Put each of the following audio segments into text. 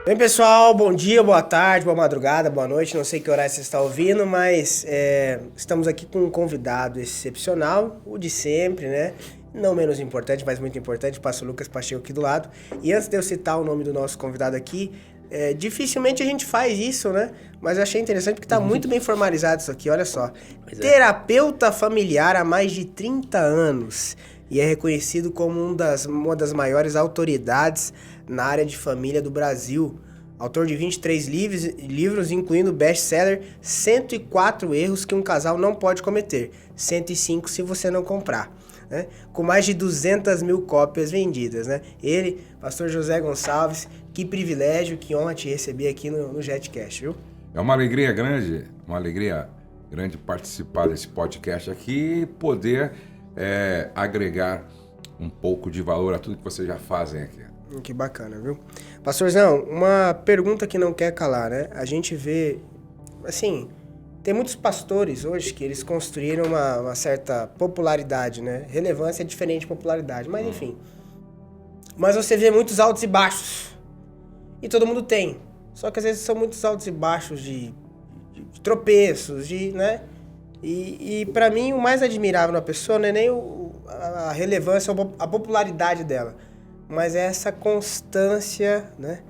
Bem, pessoal, bom dia, boa tarde, boa madrugada, boa noite. Não sei que horário você está ouvindo, mas estamos aqui com um convidado excepcional, o de sempre, né? Não menos importante, mas muito importante, Pastor Lucas Pacheco aqui do lado. E antes de eu citar o nome do nosso convidado aqui, dificilmente a gente faz isso, né? Mas eu achei interessante porque está muito bem formalizado isso aqui, olha só. Terapeuta familiar há mais de 30 anos e é reconhecido como uma das maiores autoridades na área de família do Brasil. Autor de 23 livros, incluindo o best-seller 104 erros que um casal não pode cometer, 105 se você não comprar, né? Com mais de 200 mil cópias vendidas, né? Ele, Pastor José Gonçalves, que privilégio, que honra te receber aqui no JetCast, viu? É uma alegria grande participar desse podcast aqui e poder agregar um pouco de valor a tudo que vocês já fazem aqui. Que bacana, viu? Pastorzão, uma pergunta que não quer calar, né? A gente vê, assim, tem muitos pastores hoje que eles construíram uma certa popularidade, né? Relevância é diferente de popularidade, mas enfim. Mas você vê muitos altos e baixos. E todo mundo tem. Só que às vezes são muitos altos e baixos de tropeços, né? E para mim o mais admirável na pessoa não é nem a relevância, a popularidade dela, mas é essa constância, né,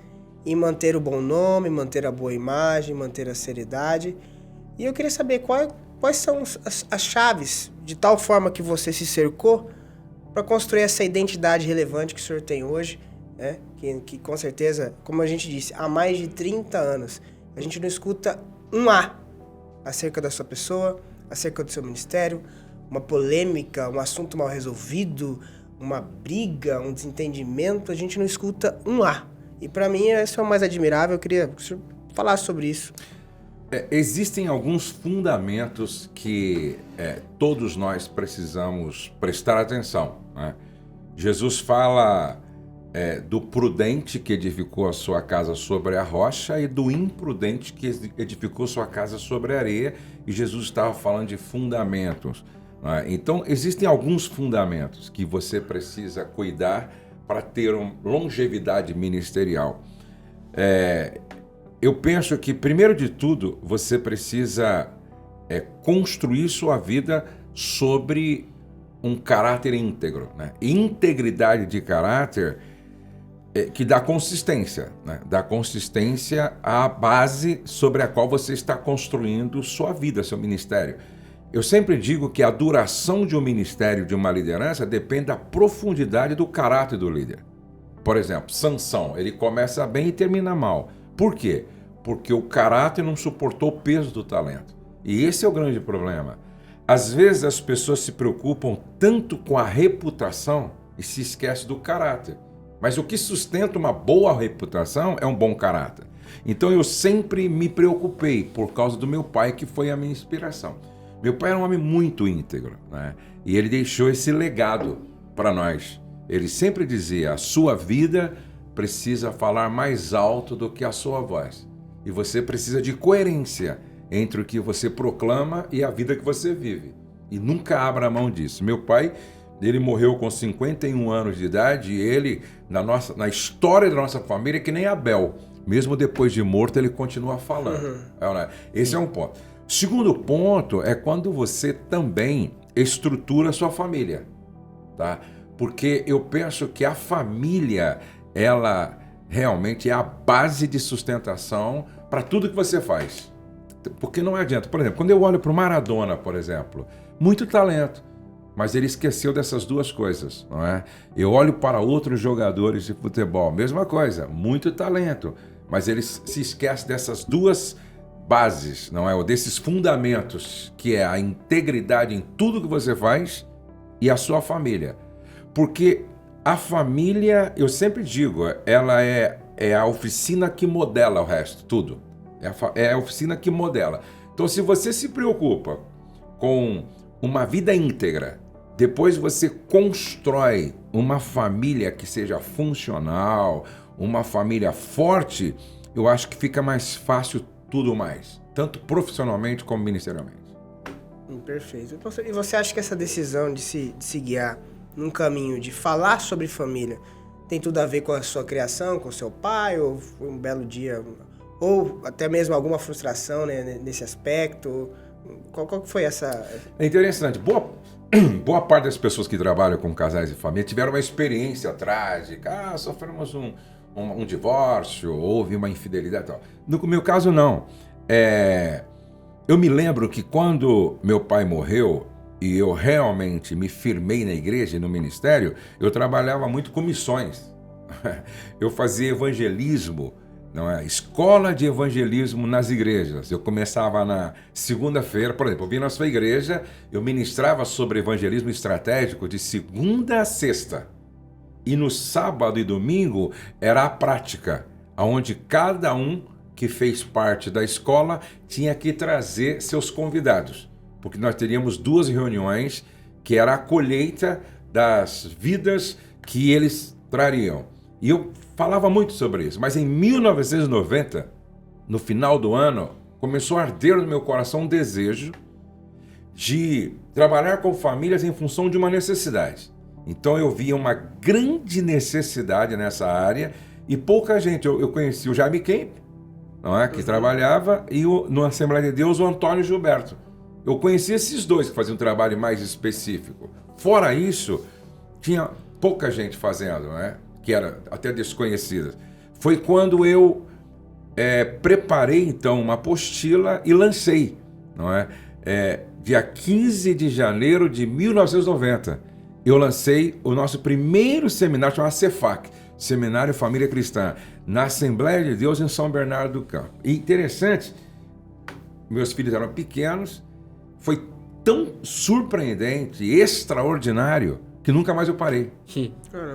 em manter o bom nome, manter a boa imagem, manter a seriedade. E eu queria saber quais são as chaves de tal forma que você se cercou para construir essa identidade relevante que o senhor tem hoje, né? Que com certeza, como a gente disse, há mais de 30 anos, a gente não escuta um A acerca da sua pessoa, acerca do seu ministério, uma polêmica, um assunto mal resolvido, uma briga, um desentendimento, a gente não escuta um A. E para mim, isso é o mais admirável. Eu queria que o senhor falasse sobre isso. Existem alguns fundamentos que todos nós precisamos prestar atenção, né? Jesus fala do prudente que edificou a sua casa sobre a rocha e do imprudente que edificou sua casa sobre a areia. E Jesus estava falando de fundamentos. Então, existem alguns fundamentos que você precisa cuidar para ter uma longevidade ministerial. Eu penso que, primeiro de tudo, você precisa construir sua vida sobre um caráter íntegro, né? Integridade de caráter que dá consistência, né? Dá consistência à base sobre a qual você está construindo sua vida, seu ministério. Eu sempre digo que a duração de um ministério, de uma liderança, depende da profundidade do caráter do líder. Por exemplo, Sansão, ele começa bem e termina mal. Por quê? Porque o caráter não suportou o peso do talento. E esse é o grande problema. Às vezes as pessoas se preocupam tanto com a reputação e se esquecem do caráter. Mas o que sustenta uma boa reputação é um bom caráter. Então eu sempre me preocupei por causa do meu pai, que foi a minha inspiração. Meu pai era um homem muito íntegro, né? E ele deixou esse legado para nós. Ele sempre dizia: a sua vida precisa falar mais alto do que a sua voz. E você precisa de coerência entre o que você proclama e a vida que você vive. E nunca abra mão disso. Meu pai, ele morreu com 51 anos de idade e ele, na história da nossa família, é que nem Abel. Mesmo depois de morto, ele continua falando. Esse é um ponto. Segundo ponto é quando você também estrutura a sua família, tá? Porque eu penso que a família, ela realmente é a base de sustentação para tudo que você faz. Porque não adianta. Por exemplo, quando eu olho para o Maradona, por exemplo, muito talento, mas ele esqueceu dessas duas coisas, não é? Eu olho para outros jogadores de futebol, mesma coisa, muito talento, mas eles se esquecem dessas duas bases, não é? Ou desses fundamentos, que é a integridade em tudo que você faz e a sua família. Porque a família, eu sempre digo, ela é a oficina que modela o resto, tudo. É a oficina que modela. Então, se você se preocupa com uma vida íntegra, depois você constrói uma família que seja funcional, uma família forte, eu acho que fica mais fácil tudo mais, tanto profissionalmente como ministerialmente. Perfeito. E você acha que essa decisão de se guiar num caminho de falar sobre família tem tudo a ver com a sua criação, com o seu pai, ou foi um belo dia, ou até mesmo alguma frustração, né, nesse aspecto? Qual que foi essa... É interessante. Boa parte das pessoas que trabalham com casais e família tiveram uma experiência trágica. Sofremos um divórcio, houve uma infidelidade e tal. No meu caso, não. Eu me lembro que quando meu pai morreu e eu realmente me firmei na igreja e no ministério, eu trabalhava muito com missões. Eu fazia evangelismo, não é? Escola de evangelismo nas igrejas. Eu começava na segunda-feira, por exemplo, eu vim na sua igreja, eu ministrava sobre evangelismo estratégico de segunda a sexta. E no sábado e domingo era a prática, onde cada um que fez parte da escola tinha que trazer seus convidados. Porque nós teríamos 2 reuniões, que era a colheita das vidas que eles trariam. E eu falava muito sobre isso, mas em 1990, no final do ano, começou a arder no meu coração um desejo de trabalhar com famílias em função de uma necessidade. Então eu via uma grande necessidade nessa área e pouca gente. Eu conheci o Jaime Kemp, não é? Que trabalhava, e no Assembleia de Deus o Antônio Gilberto. Eu conheci esses 2 que faziam um trabalho mais específico. Fora isso, tinha pouca gente fazendo, né? Que era até desconhecida. Foi quando eu preparei, então, uma apostila e lancei, não é? Dia 15 de janeiro de 1990, eu lancei o nosso primeiro seminário, chamado CEFAC, Seminário Família Cristã, na Assembleia de Deus em São Bernardo do Campo. E interessante, meus filhos eram pequenos, foi tão surpreendente, extraordinário, que nunca mais eu parei.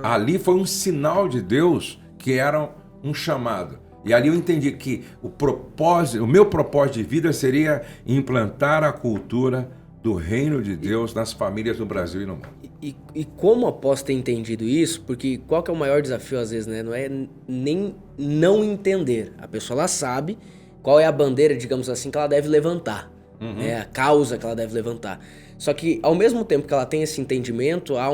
Ali foi um sinal de Deus que era um chamado. E ali eu entendi que o meu propósito de vida seria implantar a cultura do reino de Deus nas famílias no Brasil e no mundo. E como após ter entendido isso, porque qual que é o maior desafio às vezes, né? Não é nem não entender. A pessoa ela sabe qual é a bandeira, digamos assim, que ela deve levantar. Né? A causa que ela deve levantar. Só que ao mesmo tempo que ela tem esse entendimento, há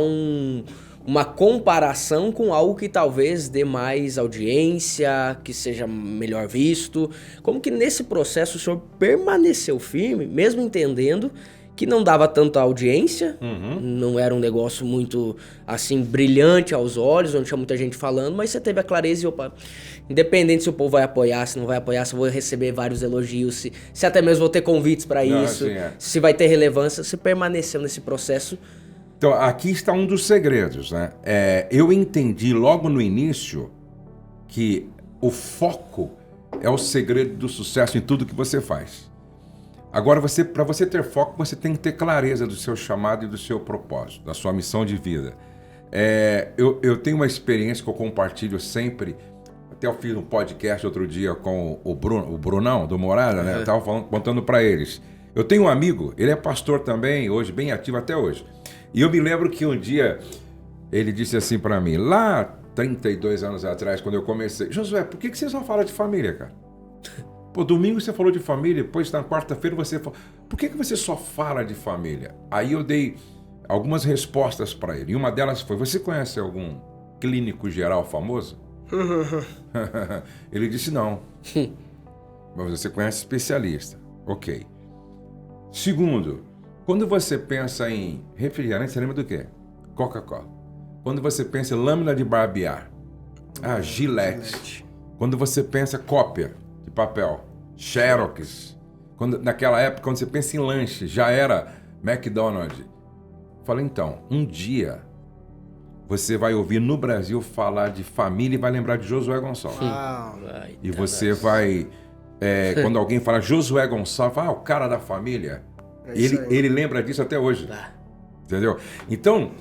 uma comparação com algo que talvez dê mais audiência, que seja melhor visto. Como que nesse processo o senhor permaneceu firme, mesmo entendendo que não dava tanta audiência, não era um negócio muito, assim, brilhante aos olhos, onde tinha muita gente falando, mas você teve a clareza e, opa, independente se o povo vai apoiar, se não vai apoiar, se eu vou receber vários elogios, se até mesmo vou ter convites para isso, assim se vai ter relevância, você permaneceu nesse processo. Então, aqui está um dos segredos, né? Eu entendi logo no início que o foco é o segredo do sucesso em tudo que você faz. Agora, para você ter foco, você tem que ter clareza do seu chamado e do seu propósito, da sua missão de vida. Eu tenho uma experiência que eu compartilho sempre. Até eu fiz um podcast outro dia com o Brunão, do Morada, né? Eu estava contando para eles. Eu tenho um amigo, ele é pastor também, hoje, bem ativo até hoje. E eu me lembro que um dia ele disse assim para mim, lá 32 anos atrás, quando eu comecei, Josué, por que você só fala de família, cara? Pô, domingo você falou de família, depois na quarta-feira você falou, por que você só fala de família? Aí eu dei algumas respostas para ele. E uma delas foi, você conhece algum clínico geral famoso? Ele disse não. Mas você conhece especialista. Ok. Segundo, quando você pensa em refrigerante, você lembra do quê? Coca-Cola. Quando você pensa em lâmina de barbear, Gillette. Quando você pensa cópia de papel, Xerox. Naquela época, quando você pensa em lanche, já era McDonald's. Falei, então, um dia você vai ouvir no Brasil falar de família e vai lembrar de Josué Gonçalves. E você vai, quando alguém fala Josué Gonçalves, fala, o cara da família. Ele lembra disso até hoje. Entendeu? Então,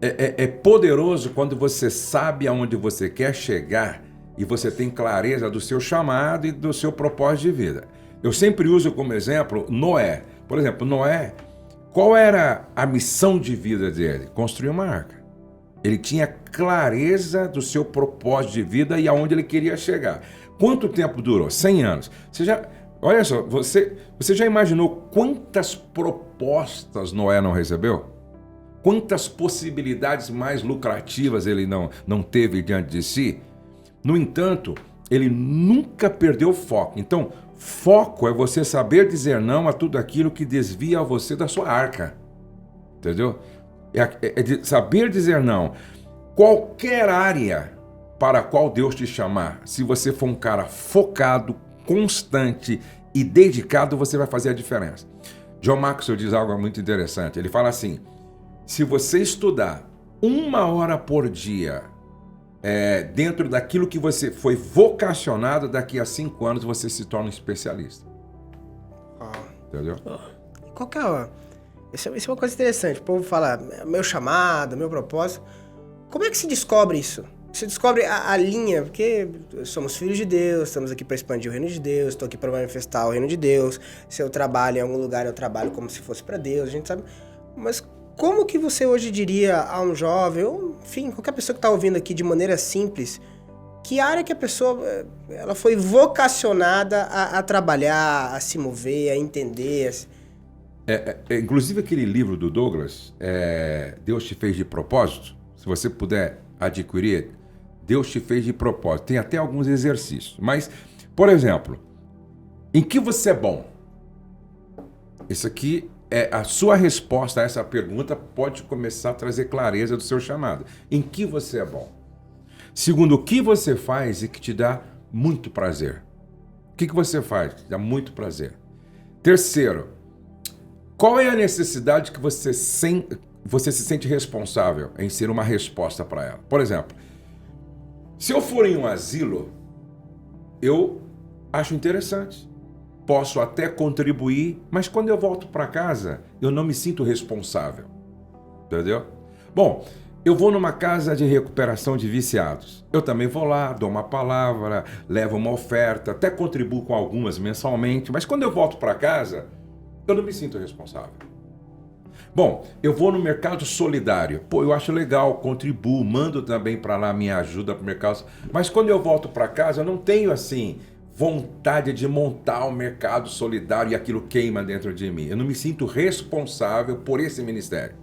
é poderoso quando você sabe aonde você quer chegar e você tem clareza do seu chamado e do seu propósito de vida. Eu sempre uso como exemplo Noé. Por exemplo, Noé, qual era a missão de vida dele? Construir uma arca. Ele tinha clareza do seu propósito de vida e aonde ele queria chegar. Quanto tempo durou? 100 anos. Olha só, você já imaginou quantas propostas Noé não recebeu? quantas possibilidades mais lucrativas ele não teve diante de si. No entanto, ele nunca perdeu o foco. Então, foco é você saber dizer não a tudo aquilo que desvia você da sua arca. Entendeu? É de saber dizer não. Qualquer área para a qual Deus te chamar, se você for um cara focado, constante e dedicado, você vai fazer a diferença. John Maxwell diz algo muito interessante. Ele fala assim, se você estudar 1 hora por dia dentro daquilo que você foi vocacionado, daqui a 5 anos você se torna um especialista. Entendeu? Qual que é isso é uma coisa interessante. O povo fala, meu chamado, meu propósito. Como é que se descobre isso? Você descobre a linha, porque somos filhos de Deus, estamos aqui para expandir o reino de Deus, estou aqui para manifestar o reino de Deus. Se eu trabalho em algum lugar, eu trabalho como se fosse para Deus, a gente sabe. Mas como que você hoje diria a um jovem, ou enfim, qualquer pessoa que está ouvindo aqui de maneira simples, que área que a pessoa ela foi vocacionada a trabalhar, a se mover, a entender? Inclusive aquele livro do Douglas, Deus te fez de propósito, se você puder adquirir, Deus te fez de propósito. Tem até alguns exercícios. Mas, por exemplo, em que você é bom? Isso aqui é a sua resposta a essa pergunta, pode começar a trazer clareza do seu chamado. Em que você é bom? Segundo, o que você faz e que te dá muito prazer? O que você faz que te dá muito prazer? Terceiro, qual é a necessidade que você se sente responsável em ser uma resposta para ela? Por exemplo, se eu for em um asilo, eu acho interessante. Posso até contribuir, mas quando eu volto para casa, eu não me sinto responsável. Entendeu? Bom, eu vou numa casa de recuperação de viciados. Eu também vou lá, dou uma palavra, levo uma oferta, até contribuo com algumas mensalmente, mas quando eu volto para casa, eu não me sinto responsável. Bom, eu vou no mercado solidário. Pô, eu acho legal, contribuo, mando também para lá minha ajuda para o mercado. Mas quando eu volto para casa, eu não tenho, assim, vontade de montar um mercado solidário e aquilo queima dentro de mim. Eu não me sinto responsável por esse ministério.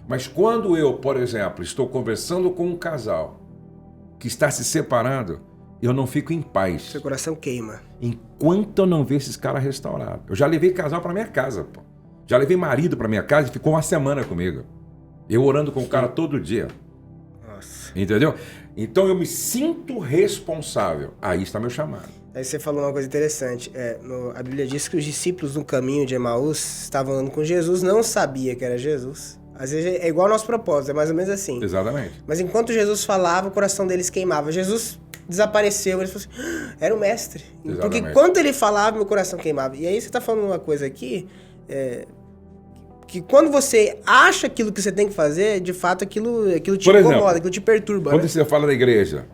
Mas quando eu, por exemplo, estou conversando com um casal que está se separando, eu não fico em paz. Seu coração queima. Enquanto eu não ver esses caras restaurados. Eu já levei casal para minha casa, pô. Já levei marido para minha casa e ficou 1 semana comigo. Eu orando com o cara todo dia. Nossa. Entendeu? Então eu me sinto responsável. Aí está meu chamado. Aí você falou uma coisa interessante. A Bíblia diz que os discípulos no caminho de Emaús estavam andando com Jesus, não sabia que era Jesus. Às vezes é igual ao nosso propósito, é mais ou menos assim. Exatamente. Mas enquanto Jesus falava, o coração deles queimava. Jesus desapareceu, eles falaram assim, era o mestre. Exatamente. Porque enquanto ele falava, meu coração queimava. E aí você está falando uma coisa aqui, que quando você acha aquilo que você tem que fazer, de fato aquilo te incomoda, aquilo te perturba. Quando né? você fala da igreja,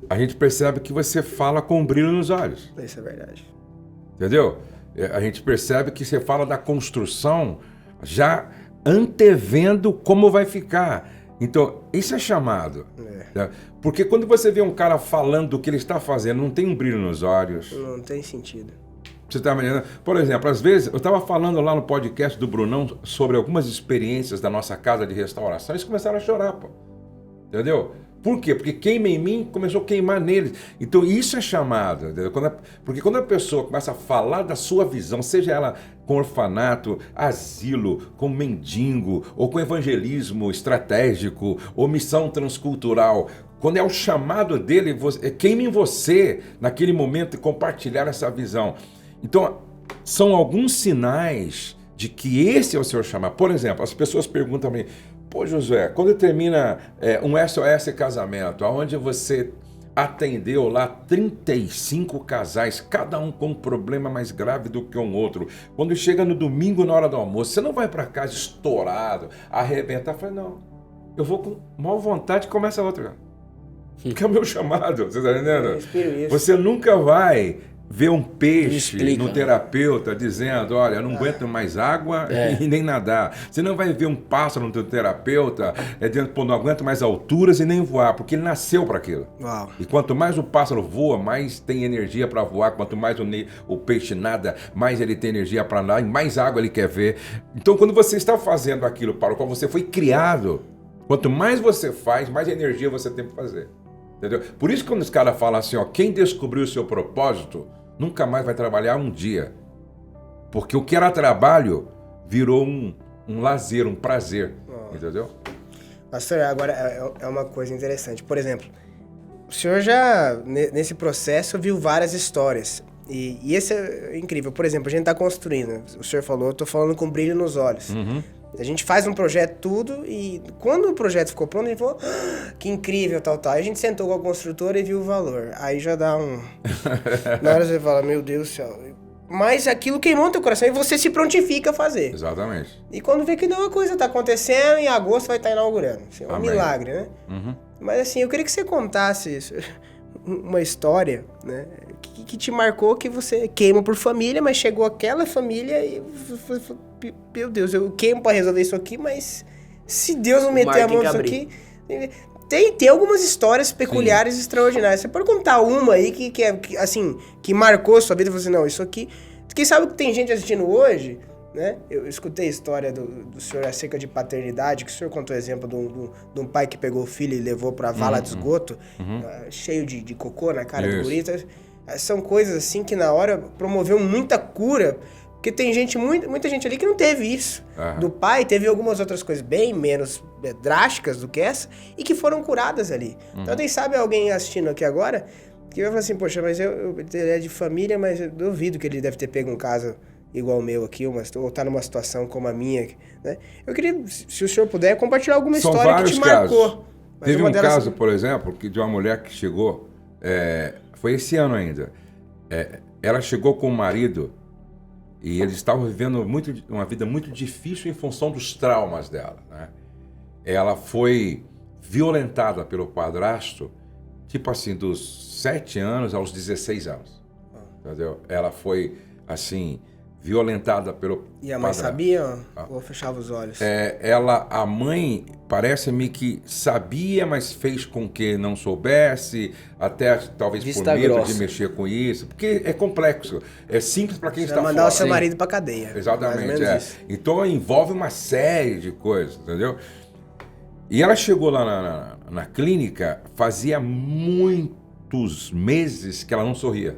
a gente percebe que você fala com um brilho nos olhos. Isso é verdade. Entendeu? A gente percebe que você fala da construção já antevendo como vai ficar. Então, isso é chamado. Né? Porque quando você vê um cara falando do que ele está fazendo, não tem um brilho nos olhos. Não tem sentido. Você tá me entendendo? Por exemplo, às vezes, eu estava falando lá no podcast do Brunão sobre algumas experiências da nossa casa de restauração, eles começaram a chorar, pô. Entendeu? Por quê? Porque queima em mim, começou a queimar neles. Então isso é chamado. Entendeu? Porque quando a pessoa começa a falar da sua visão, seja ela com orfanato, asilo, com mendigo, ou com evangelismo estratégico, ou missão transcultural, quando é o chamado dele, queima em você naquele momento e compartilhar essa visão. Então, são alguns sinais de que esse é o seu chamado. Por exemplo, as pessoas perguntam para mim, pô, Josué, quando termina um SOS casamento, onde você atendeu lá 35 casais, cada um com um problema mais grave do que um outro, quando chega no domingo na hora do almoço, você não vai para casa estourado, arrebentar? Eu falei, não, eu vou com maior vontade e começa a outra. Que é o meu chamado, você está entendendo? Você nunca vai vê um peixe explica, no terapeuta dizendo, olha, eu não aguento mais água e nem nadar. Você não vai ver um pássaro no teu terapeuta dizendo, pô, não aguento mais alturas e nem voar, porque ele nasceu para aquilo. Uau. E quanto mais o pássaro voa, mais tem energia para voar. Quanto mais o peixe nada, mais ele tem energia para nadar e mais água ele quer ver. Então, quando você está fazendo aquilo para o qual você foi criado, quanto mais você faz, mais energia você tem para fazer. Entendeu? Por isso que quando os caras falam assim, ó, quem descobriu o seu propósito nunca mais vai trabalhar um dia. Porque o que era trabalho virou um lazer, um prazer. Entendeu? Pastor, agora é uma coisa interessante. Por exemplo, o senhor já, nesse processo, viu várias histórias. E esse é incrível. Por exemplo, a gente está construindo. O senhor falou, eu estou falando com brilho nos olhos. Uhum. A gente faz um projeto tudo e quando o projeto ficou pronto, a gente falou, que incrível, tal. Aí a gente sentou com a construtora e viu o valor. Aí já dá um... Na hora você fala, meu Deus do céu. Mas aquilo queimou no teu coração e você se prontifica a fazer. Exatamente. E quando vê que não, a coisa tá acontecendo, em agosto vai estar inaugurando. Assim, é um milagre, né? Uhum. Mas assim, eu queria que você contasse isso, uma história, né? Que te marcou, que você queima por família, mas chegou aquela família e... Meu Deus, eu queimo pra resolver isso aqui, mas se Deus não meter a mão nisso aqui... Tem algumas histórias peculiares e extraordinárias. Você pode contar uma aí que marcou a sua vida e falou assim, não, isso aqui... Quem sabe que tem gente assistindo hoje, né? Eu escutei a história do senhor acerca de paternidade, que o senhor contou o exemplo de um pai que pegou o filho e levou pra vala de esgoto, cheio de cocô na cara do guri. São coisas assim que na hora promoveu muita cura, porque tem muita gente ali que não teve isso. Do pai, teve algumas outras coisas bem menos drásticas do que essa, e que foram curadas ali. Então, quem sabe alguém assistindo aqui agora, que vai falar assim, poxa, mas ele é de família, mas eu duvido que ele deve ter pego um caso igual o meu aqui, ou tá numa situação como a minha, né? Eu queria, se o senhor puder, compartilhar alguma história que te marcou. Teve um caso, por exemplo, de uma mulher que chegou, foi esse ano ainda, ela chegou com o marido e eles estavam vivendo uma vida muito difícil em função dos traumas dela, né? Ela foi violentada pelo padrasto, tipo assim, dos 7 anos aos 16 anos. Entendeu? Ela foi, assim, violentada pelo padrasto. E a mãe sabia ou fechava os olhos? A mãe, parece-me que sabia, mas fez com que não soubesse, até talvez por medo de mexer com isso, porque é complexo. É simples para quem está fora. Mandar o seu marido para cadeia. Exatamente, Então envolve uma série de coisas, entendeu? E ela chegou lá na clínica, fazia muitos meses que ela não sorria.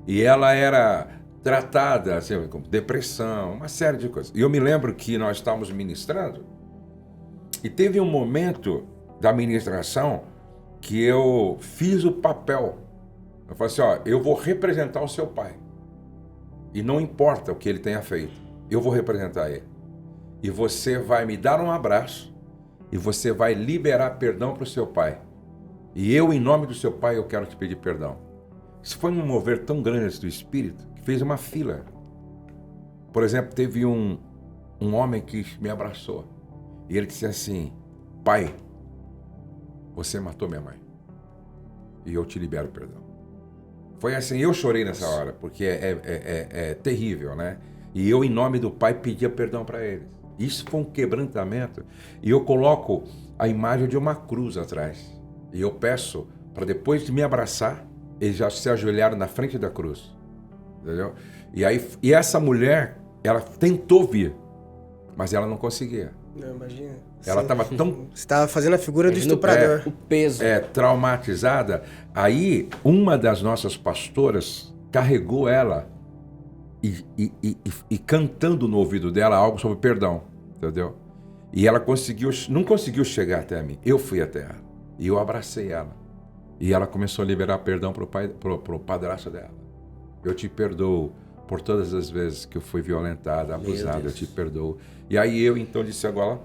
E ela era tratada assim, com depressão, uma série de coisas. E eu me lembro que nós estávamos ministrando e teve um momento da ministração que eu fiz o papel. Eu falei assim, ó, eu vou representar o seu pai. E não importa o que ele tenha feito, eu vou representar ele. E você vai me dar um abraço e você vai liberar perdão para o seu pai. E eu, em nome do seu pai, eu quero te pedir perdão. Isso foi um mover tão grande do Espírito que fez uma fila. Por exemplo, teve um homem que me abraçou e ele disse assim, pai, você matou minha mãe e eu te libero perdão. Foi assim, eu chorei nessa hora, porque é terrível, né? E eu, em nome do pai, pedia perdão para eles. Isso foi um quebrantamento. E eu coloco a imagem de uma cruz atrás. E eu peço para depois de me abraçar, eles já se ajoelharam na frente da cruz. Entendeu? E essa mulher, ela tentou vir, mas ela não conseguia. Não, imagina. Ela estava tão... Você estava fazendo a figura do estuprador. O peso. Traumatizada. Aí, uma das nossas pastoras carregou ela e cantando no ouvido dela algo sobre perdão, entendeu? E ela não conseguiu chegar até mim. Eu fui até ela e eu abracei ela. E ela começou a liberar perdão pro padrasto dela. Eu te perdoo por todas as vezes que eu fui violentada, abusada, eu te perdoo. E aí eu então disse agora,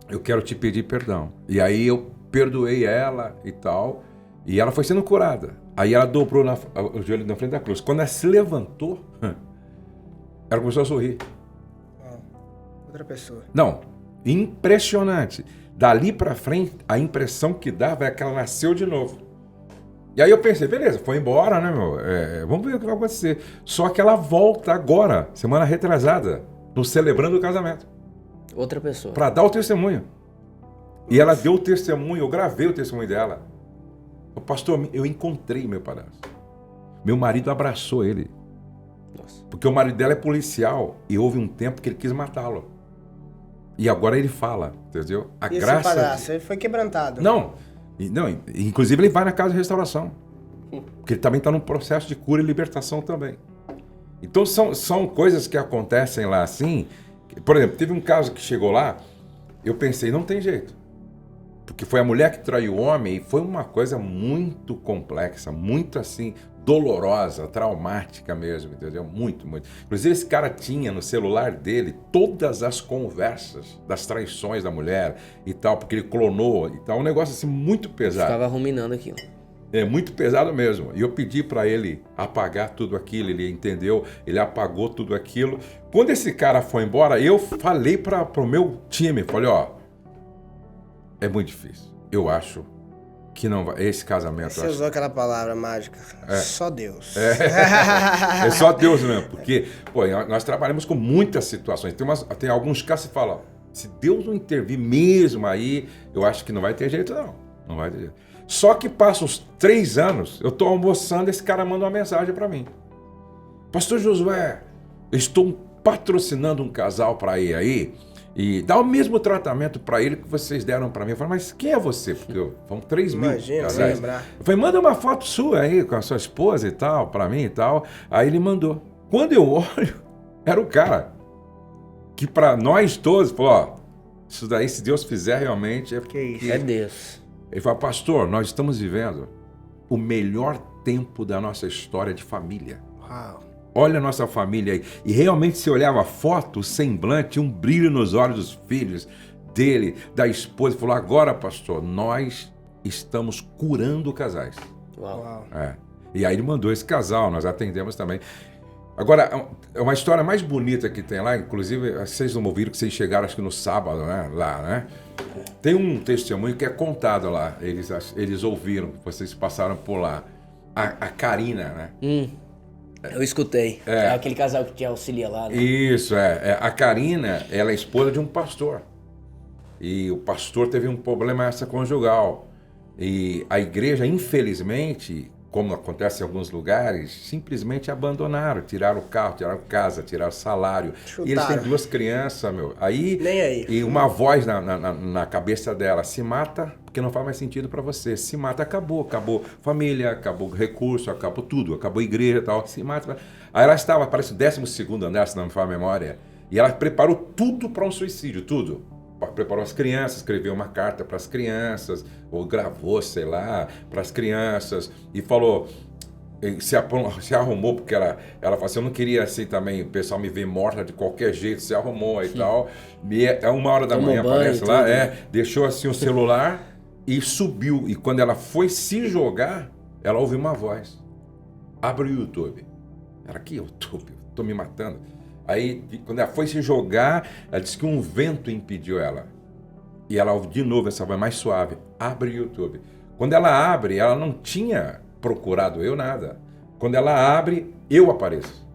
eu quero te pedir perdão. E aí eu perdoei ela e tal, e ela foi sendo curada. Aí ela dobrou o joelho na frente da cruz. Quando ela se levantou, ela começou a sorrir. Outra pessoa. Não, impressionante. Dali pra frente, a impressão que dava é que ela nasceu de novo. E aí eu pensei, beleza, foi embora, né, meu? Vamos ver o que vai acontecer. Só que ela volta agora, semana retrasada, no Celebrando o Casamento. Outra pessoa. Para dar o testemunho. E ela deu o testemunho, eu gravei o testemunho dela. Pastor, eu encontrei meu padrasto. Meu marido abraçou ele. Nossa. Porque o marido dela é policial e houve um tempo que ele quis matá-lo. E agora ele fala, entendeu? A E esse graça... padrasto, ele foi quebrantado. Não, inclusive ele vai na casa de restauração. Porque ele também está num processo de cura e libertação também. Então são coisas que acontecem lá assim. Por exemplo, teve um caso que chegou lá, eu pensei, não tem jeito. Porque foi a mulher que traiu o homem e foi uma coisa muito complexa, muito assim, dolorosa, traumática mesmo, entendeu? Muito, muito. Inclusive esse cara tinha no celular dele todas as conversas das traições da mulher e tal, porque ele clonou e tal, um negócio assim muito pesado. Ficava ruminando aquilo. É muito pesado mesmo. E eu pedi para ele apagar tudo aquilo, ele entendeu, ele apagou tudo aquilo. Quando esse cara foi embora, eu falei para o meu time, falei, ó, é muito difícil. Eu acho que não vai. Esse casamento... Você usou aquela palavra mágica. Só Deus. É só Deus mesmo. Porque, pô, nós trabalhamos com muitas situações. Tem alguns casos que falam, se Deus não intervir mesmo aí, eu acho que não vai ter jeito, não. Não vai ter jeito. Só que passa uns 3 anos, eu tô almoçando, esse cara manda uma mensagem para mim. Pastor Josué, eu estou patrocinando um casal para ir aí e dá o mesmo tratamento para ele que vocês deram para mim. Eu falei, mas quem é você? Porque vão 3 mil casais. Lembrar. Eu falei, manda uma foto sua aí com a sua esposa e tal, para mim e tal. Aí ele mandou. Quando eu olho, era o cara que para nós todos falou, ó, isso daí se Deus fizer realmente... Que isso? É Deus. Ele falou, pastor, nós estamos vivendo o melhor tempo da nossa história de família. Uau. Olha a nossa família aí. E realmente você olhava a foto, o semblante, um brilho nos olhos dos filhos dele, da esposa. Ele falou, agora, pastor, nós estamos curando casais. Uau. E aí ele mandou esse casal, nós atendemos também. Agora, uma história mais bonita que tem lá, inclusive, vocês não ouviram que vocês chegaram, acho que no sábado, né? Lá, né? Tem um testemunho que é contado lá. Eles ouviram, vocês passaram por lá. A Karina, né? Eu escutei. É aquele casal que te auxilia lá, né? Isso, a Karina, ela é esposa de um pastor. E o pastor teve um problema extraconjugal. E a igreja, infelizmente, como acontece em alguns lugares, simplesmente abandonaram, tiraram o carro, tiraram casa, tiraram o salário. Chutaram. E eles têm 2 crianças, meu. Aí, Nem aí. E uma voz na cabeça dela, se mata, porque não faz mais sentido para você. Se mata, acabou família, acabou recurso, acabou tudo, acabou igreja e tal, se mata. Aí ela estava, parece o 12º andar, se não me falha a memória, e ela preparou tudo para um suicídio, tudo. Preparou as crianças, escreveu uma carta para as crianças, ou gravou, sei lá, para as crianças, e falou, se arrumou, porque ela falou assim, eu não queria assim também, o pessoal me ver morta de qualquer jeito, se arrumou e tal. E é 1h da manhã, parece lá, deixou assim o celular e subiu. E quando ela foi se jogar, ela ouviu uma voz. Abre o YouTube. Ela, que YouTube? Tô me matando. Aí, quando ela foi se jogar, ela disse que um vento impediu ela. E ela ouve de novo essa voz mais suave. Abre o YouTube. Quando ela abre, ela não tinha procurado eu nada. Quando ela abre, eu apareço.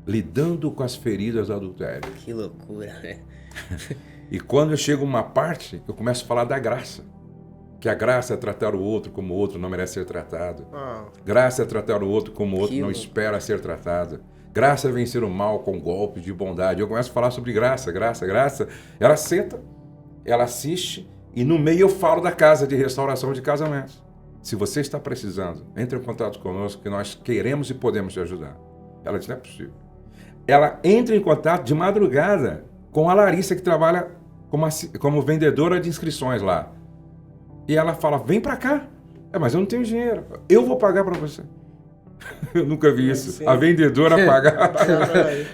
Lidando com as feridas do adultério. Que loucura, né? E quando eu chego a uma parte, eu começo a falar da graça. Que a graça é tratar o outro como o outro não merece ser tratado. Graça é tratar o outro como o outro não espera ser tratado. Graça é vencer o mal com golpes de bondade. Eu começo a falar sobre graça. Ela senta, ela assiste e no meio eu falo da casa de restauração de casamentos. Se você está precisando, entre em contato conosco que nós queremos e podemos te ajudar. Ela diz, não é possível. Ela entra em contato de madrugada com a Larissa, que trabalha como vendedora de inscrições lá. E ela fala, vem pra cá. Mas eu não tenho dinheiro. Eu vou pagar pra você. Eu nunca vi isso. Sim. A vendedora pagar.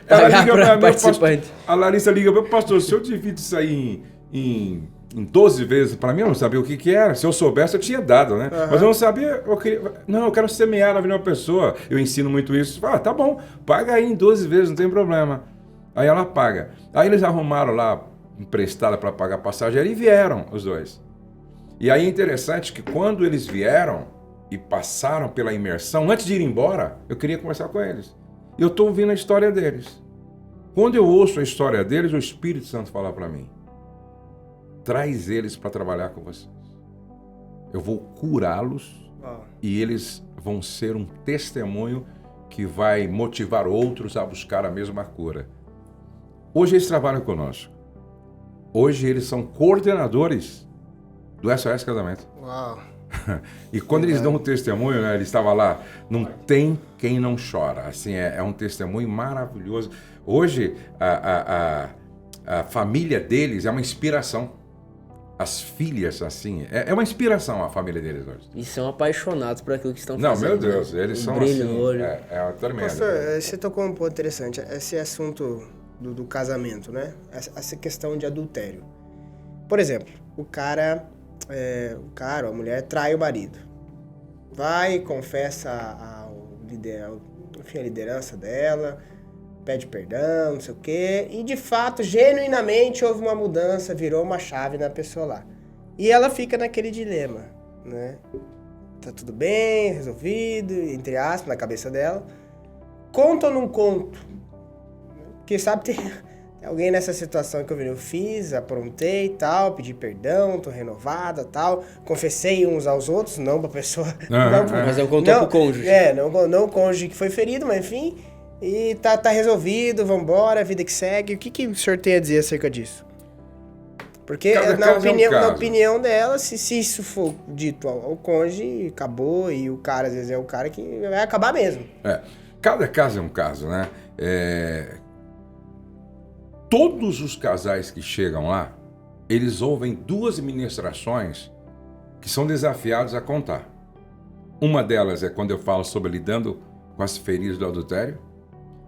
Ela liga para mim, participante. A Larissa liga para o pastor, se eu divido isso aí em 12 vezes, para mim eu não sabia o que era. Se eu soubesse, eu tinha dado, né? Mas eu não sabia, eu quero semear na vida de uma pessoa. Eu ensino muito isso. Tá bom, paga aí em 12 vezes, não tem problema. Aí ela paga. Aí eles arrumaram lá, emprestada para pagar a passagem, e vieram os dois. E aí é interessante que quando eles vieram, e passaram pela imersão, antes de ir embora, eu queria conversar com eles. Eu estou ouvindo a história deles. Quando eu ouço a história deles, o Espírito Santo fala para mim: traz eles para trabalhar com vocês. Eu vou curá-los e eles vão ser um testemunho que vai motivar outros a buscar a mesma cura. Hoje eles trabalham conosco. Hoje eles são coordenadores do SOS Casamento. Uau. E quando eles dão um testemunho, né, ele estava lá, não tem quem não chora. Assim, é um testemunho maravilhoso. Hoje, a família deles é uma inspiração. As filhas, assim, é uma inspiração a família deles hoje. E são apaixonados por aquilo que estão Não, fazendo. meu Deus, eles são brilho assim, no olho. é tremendo. Pastor, você tocou um ponto interessante, esse assunto do casamento, né? Essa questão de adultério. Por exemplo, o cara ou a mulher trai o marido. Vai, confessa a liderança dela, pede perdão, não sei o quê, e de fato, genuinamente, houve uma mudança, virou uma chave na pessoa lá. E ela fica naquele dilema, né? Tá tudo bem, resolvido, entre aspas, na cabeça dela. Conta ou não conto? Porque sabe, tem alguém nessa situação que eu fiz, aprontei e tal, pedi perdão, tô renovada e tal, confessei uns aos outros, não pra pessoa... Mas não contou pro cônjuge. Não o cônjuge que foi ferido, mas enfim... E tá resolvido, vambora, vida que segue. O que o senhor tem a dizer acerca disso? Porque na opinião dela, se isso for dito ao cônjuge, acabou, e o cara às vezes é o cara que vai acabar mesmo. Cada caso é um caso, né? Todos os casais que chegam lá, eles ouvem 2 ministrações que são desafiados a contar. Uma delas é quando eu falo sobre lidando com as feridas do adultério,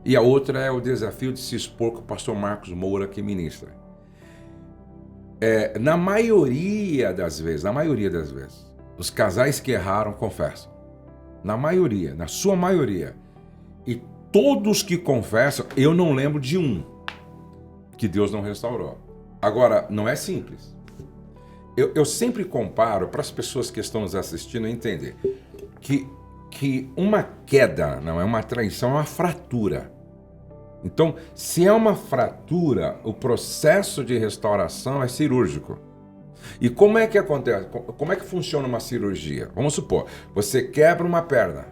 e a outra é o desafio de se expor, que o pastor Marcos Moura que ministra. Na maioria das vezes, os casais que erraram confessam. Na sua maioria. E todos que confessam, eu não lembro de um que Deus não restaurou. Agora, não é simples. Eu sempre comparo, para as pessoas que estão nos assistindo entender, que uma queda não é uma traição, é uma fratura. Então, se é uma fratura, o processo de restauração é cirúrgico. E como é que acontece? Como é que funciona uma cirurgia? Vamos supor, você quebra uma perna,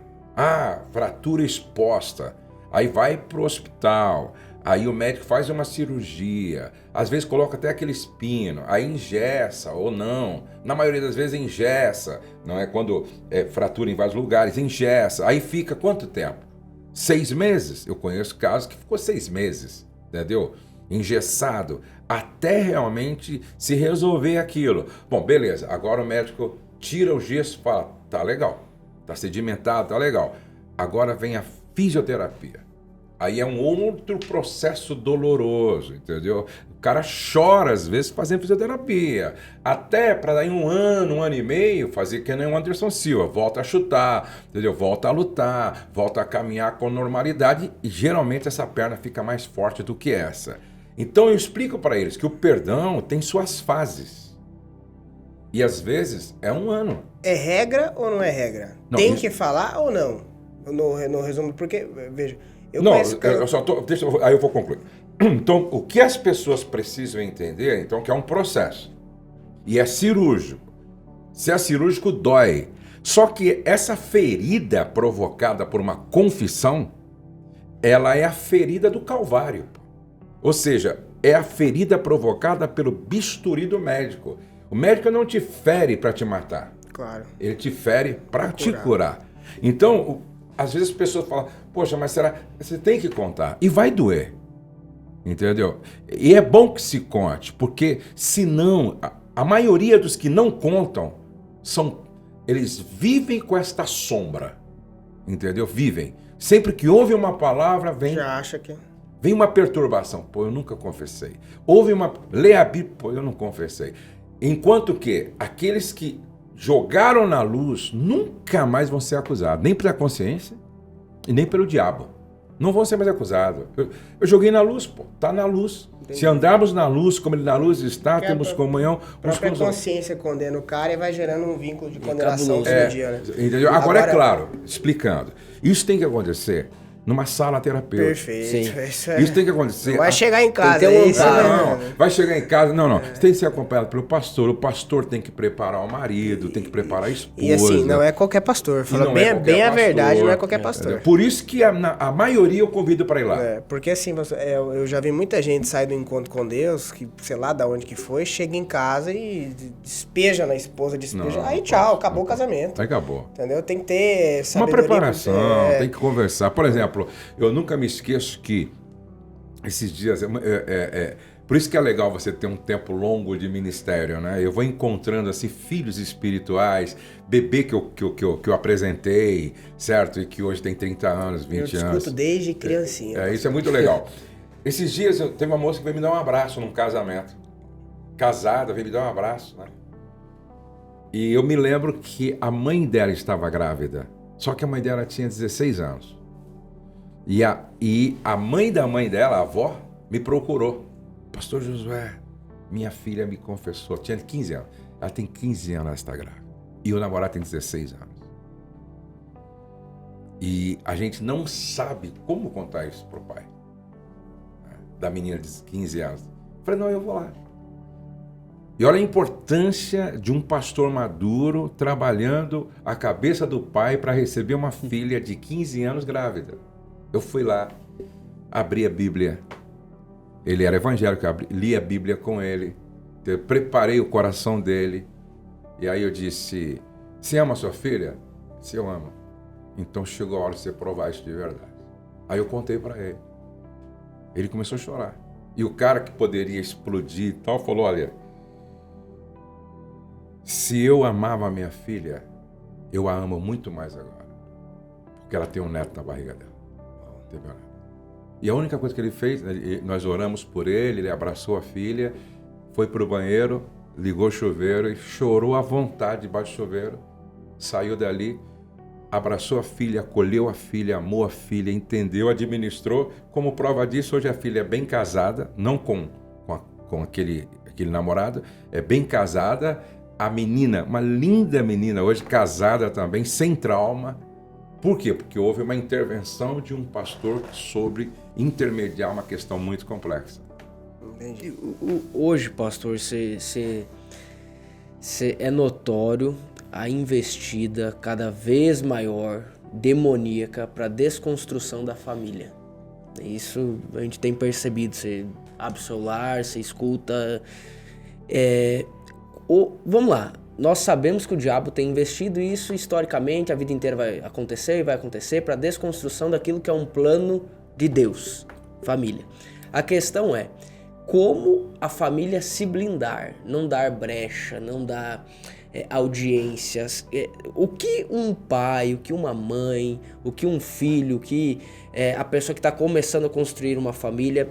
fratura exposta, aí vai para o hospital, aí o médico faz uma cirurgia, às vezes coloca até aquele espino, aí engessa ou não, na maioria das vezes engessa, não é? Quando fratura em vários lugares, engessa, aí fica quanto tempo? 6 meses? Eu conheço casos que ficou 6 meses, entendeu? Engessado, até realmente se resolver aquilo. Bom, beleza, agora o médico tira o gesso e fala, tá legal, tá sedimentado, tá legal. Agora vem a fisioterapia. Aí é um outro processo doloroso, entendeu? O cara chora, às vezes, fazendo fisioterapia. Até para daí 1 ano, 1 ano e meio, fazer que nem o Anderson Silva. Volta a chutar, entendeu? Volta a lutar, volta a caminhar com normalidade. E geralmente essa perna fica mais forte do que essa. Então eu explico para eles que o perdão tem suas fases. E às vezes é 1 ano. É regra ou não é regra? Não, tem isso... que falar ou não? No resumo, porque, veja... Aí eu vou concluir. Então, o que as pessoas precisam entender, então, que é um processo. E é cirúrgico. Se é cirúrgico, dói. Só que essa ferida provocada por uma confissão, ela é a ferida do Calvário. Ou seja, é a ferida provocada pelo bisturi do médico. O médico não te fere para te matar. Claro. Ele te fere para te curar. Então, às vezes as pessoas falam, poxa, mas será? Você tem que contar. E vai doer. Entendeu? E é bom que se conte, porque senão, a maioria dos que não contam, eles vivem com esta sombra. Entendeu? Vivem. Sempre que ouve uma palavra, já acha que... Vem uma perturbação. Pô, eu nunca confessei. Lê a Bíblia, pô, eu não confessei. Enquanto que aqueles que jogaram na luz nunca mais vão ser acusados, nem pela consciência e nem pelo diabo. Não vão ser mais acusados. Eu joguei na luz, pô. Tá na luz. Entendi. Se andarmos na luz, como ele na luz está, Que temos comunhão A uns com própria os outros. consciência condena o cara e vai gerando um vínculo de condenação cabuloso. todo dia, né? Entendeu? Agora, é claro, explicando. Isso tem que acontecer numa sala terapêutica. Perfeito. Sim. Isso Isso tem que acontecer. Não vai chegar em casa, Tem que ter um é isso, amparo. né? Não, vai chegar em casa. Não. Você tem que ser acompanhado pelo pastor. O pastor tem que preparar o marido, tem que preparar a esposa. E assim, não é qualquer pastor. Fala não bem, é qualquer bem a pastor. verdade, não é qualquer pastor. Por isso que a maioria eu convido para ir lá. Porque assim, eu já vi muita gente sair do encontro com Deus, que sei lá da onde que foi, chega em casa e despeja na esposa, despeja. Não, aí não tchau, pode, acabou não o casamento. Aí acabou. Entendeu? Tem que ter Uma sabedoria. preparação, tem que conversar. Por exemplo, eu nunca me esqueço que esses dias... por isso que é legal você ter um tempo longo de ministério, né? Eu vou encontrando assim filhos espirituais, bebê que eu apresentei, certo? E que hoje tem 30 anos, 20 Eu anos. escuto desde criancinha. Isso é muito legal. Esses dias teve uma moça que veio me dar um abraço num casamento. Casada, veio me dar um abraço, né? E eu me lembro que a mãe dela estava grávida. Só que a mãe dela tinha 16 anos. E a mãe da mãe dela, a avó, me procurou. Pastor Josué, minha filha me confessou. Tinha 15 anos. Ela tem 15 anos, ela está grávida. E o namorado tem 16 anos. E a gente não sabe como contar isso pro pai. Da menina de 15 anos. Eu falei, não, eu vou lá. E olha a importância de um pastor maduro trabalhando a cabeça do pai para receber uma filha de 15 anos grávida. Eu fui lá, abri a Bíblia. Ele era evangélico, eu li a Bíblia com ele. Eu preparei o coração dele. E aí eu disse, você ama sua filha? Se eu amo. Então chegou a hora de você provar isso de verdade. Aí eu contei para ele. Ele começou a chorar. E o cara que poderia explodir e tal, falou, olha, se eu amava a minha filha, eu a amo muito mais agora. Porque ela tem um neto na barriga dela. Entendeu? E a única coisa que ele fez, nós oramos por ele, ele abraçou a filha, foi para o banheiro, ligou o chuveiro e chorou à vontade debaixo do chuveiro, saiu dali, abraçou a filha, acolheu a filha, amou a filha, entendeu, administrou. Como prova disso, hoje a filha é bem casada, não com aquele namorado, é bem casada. A menina, uma linda menina, hoje casada também, sem trauma. Por quê? Porque houve uma intervenção de um pastor sobre intermediar uma questão muito complexa. Entendi. Hoje, pastor, é notório a investida cada vez maior, demoníaca, para a desconstrução da família. Isso a gente tem percebido. Você abre o celular, você escuta. Vamos lá. Nós sabemos que o diabo tem investido isso historicamente, a vida inteira vai acontecer e vai acontecer para a desconstrução daquilo que é um plano de Deus, família. A questão é como a família se blindar, não dar brecha, não dar audiências. O que um pai, o que uma mãe, o que um filho, o que a pessoa que está começando a construir uma família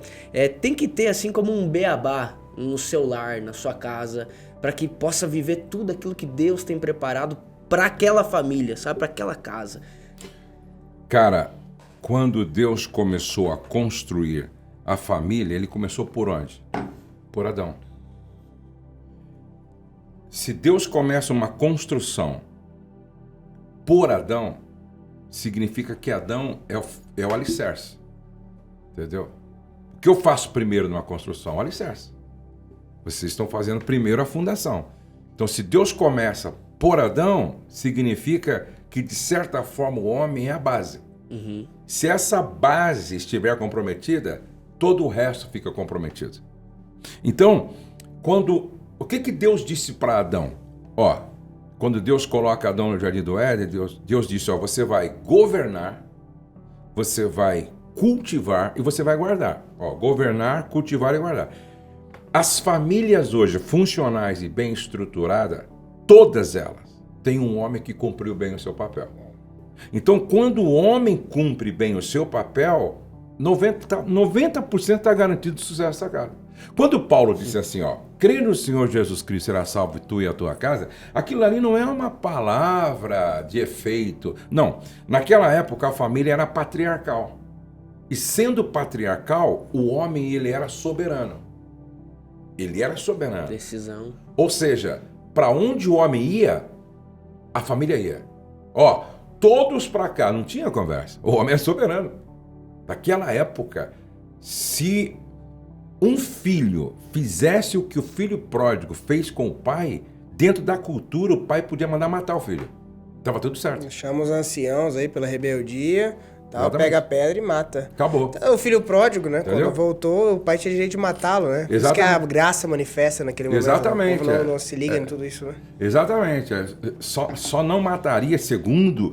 tem que ter assim como um beabá no seu lar, na sua casa, para que possa viver tudo aquilo que Deus tem preparado para aquela família, sabe? Para aquela casa. Cara, quando Deus começou a construir a família, ele começou por onde? Por Adão. Se Deus começa uma construção por Adão, significa que Adão é o alicerce. Entendeu? O que eu faço primeiro numa construção? O alicerce. Vocês estão fazendo primeiro a fundação. Então, se Deus começa por Adão, significa que, de certa forma, o homem é a base. Uhum. Se essa base estiver comprometida, todo o resto fica comprometido. Então, o que Deus disse para Adão? Quando Deus coloca Adão no Jardim do Éden, Deus disse, você vai governar, você vai cultivar e você vai guardar. Governar, cultivar e guardar. As famílias hoje, funcionais e bem estruturadas, todas elas têm um homem que cumpriu bem o seu papel. Então, quando o homem cumpre bem o seu papel, 90% está garantido de sucesso da casa. Quando Paulo disse assim, crê no Senhor Jesus Cristo, será salvo tu e a tua casa, aquilo ali não é uma palavra de efeito. Não, naquela época a família era patriarcal. E sendo patriarcal, o homem ele era soberano. Ele era soberano. Decisão. Ou seja, para onde o homem ia, a família ia. Ó, todos para cá, não tinha conversa. O homem é soberano. Naquela época, se um filho fizesse o que o filho pródigo fez com o pai, dentro da cultura o pai podia mandar matar o filho. Tava tudo certo. Chama os anciãos aí pela rebeldia, tal, Exatamente. pega a pedra e mata. Acabou. Então, o filho pródigo, né? Entendeu? Quando voltou, o pai tinha direito de matá-lo, né? Por isso que a Exatamente. graça manifesta naquele momento. Exatamente, O povo é. não se liga em tudo isso, né? Exatamente. Só não mataria, segundo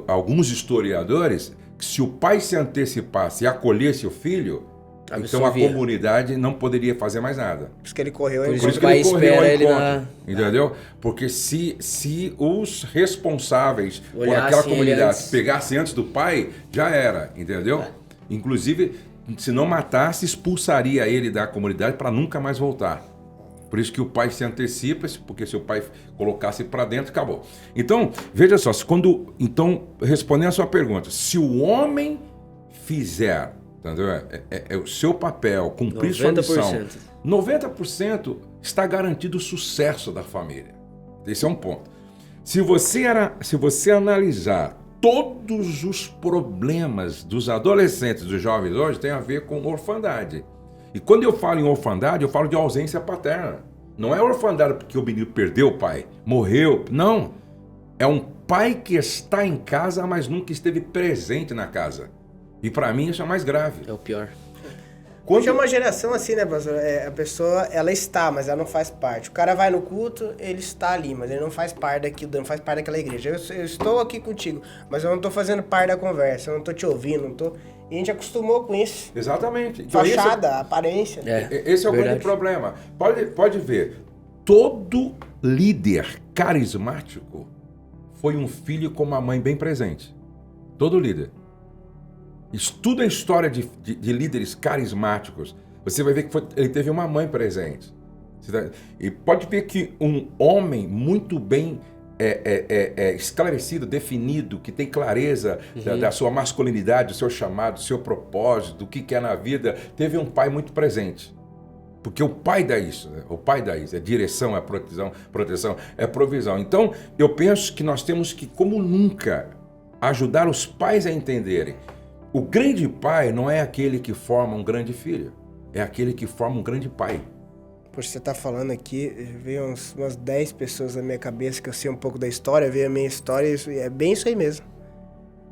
alguns historiadores, que se o pai se antecipasse e acolhesse o filho, então a Absolvia. comunidade não poderia fazer mais nada. Por isso que ele correu. Por em isso Por isso o que pai ele correu espera ao ele encontro, na... entendeu? Porque se os responsáveis por Olhassem aquela ele comunidade antes. pegassem antes do pai, já era, entendeu? Inclusive, se não matasse, expulsaria ele da comunidade para nunca mais voltar. Por isso que o pai se antecipa, porque se o pai colocasse para dentro, acabou. Então, veja só, então, respondendo a sua pergunta, se o homem fizer, entendeu? É o seu papel, cumprir sua missão, 90% está garantido o sucesso da família. Esse é um ponto. Se você analisar todos os problemas dos adolescentes, dos jovens hoje, tem a ver com orfandade. E quando eu falo em orfandade, eu falo de ausência paterna. Não é orfandade porque o menino perdeu o pai, morreu. Não. É um pai que está em casa, mas nunca esteve presente na casa. E para mim isso é mais grave. É o pior. Hoje é uma geração assim, né, pastor? A pessoa, ela está, mas ela não faz parte. O cara vai no culto, ele está ali, mas ele não faz parte daquilo, não faz parte daquela igreja. Eu estou aqui contigo, mas eu não estou fazendo parte da conversa, eu não estou te ouvindo, não tô... E a gente acostumou com isso. Exatamente. Então, Fachada, aparência. Esse é o grande verdade. problema. Pode ver, todo líder carismático foi um filho com uma mãe bem presente. Todo líder. Estuda a história de líderes carismáticos. Você vai ver que ele teve uma mãe presente. E pode ver que um homem muito bem esclarecido, definido, que tem clareza da sua masculinidade, do seu chamado, do seu propósito, do que é na vida, teve um pai muito presente. Porque o pai dá isso, né? O pai dá isso, é direção, é proteção, é provisão. Então, eu penso que nós temos que, como nunca, ajudar os pais a entenderem. O grande pai não é aquele que forma um grande filho, é aquele que forma um grande pai. Poxa, você tá falando aqui, veio umas 10 pessoas na minha cabeça que eu sei um pouco da história, veio a minha história, e é bem isso aí mesmo.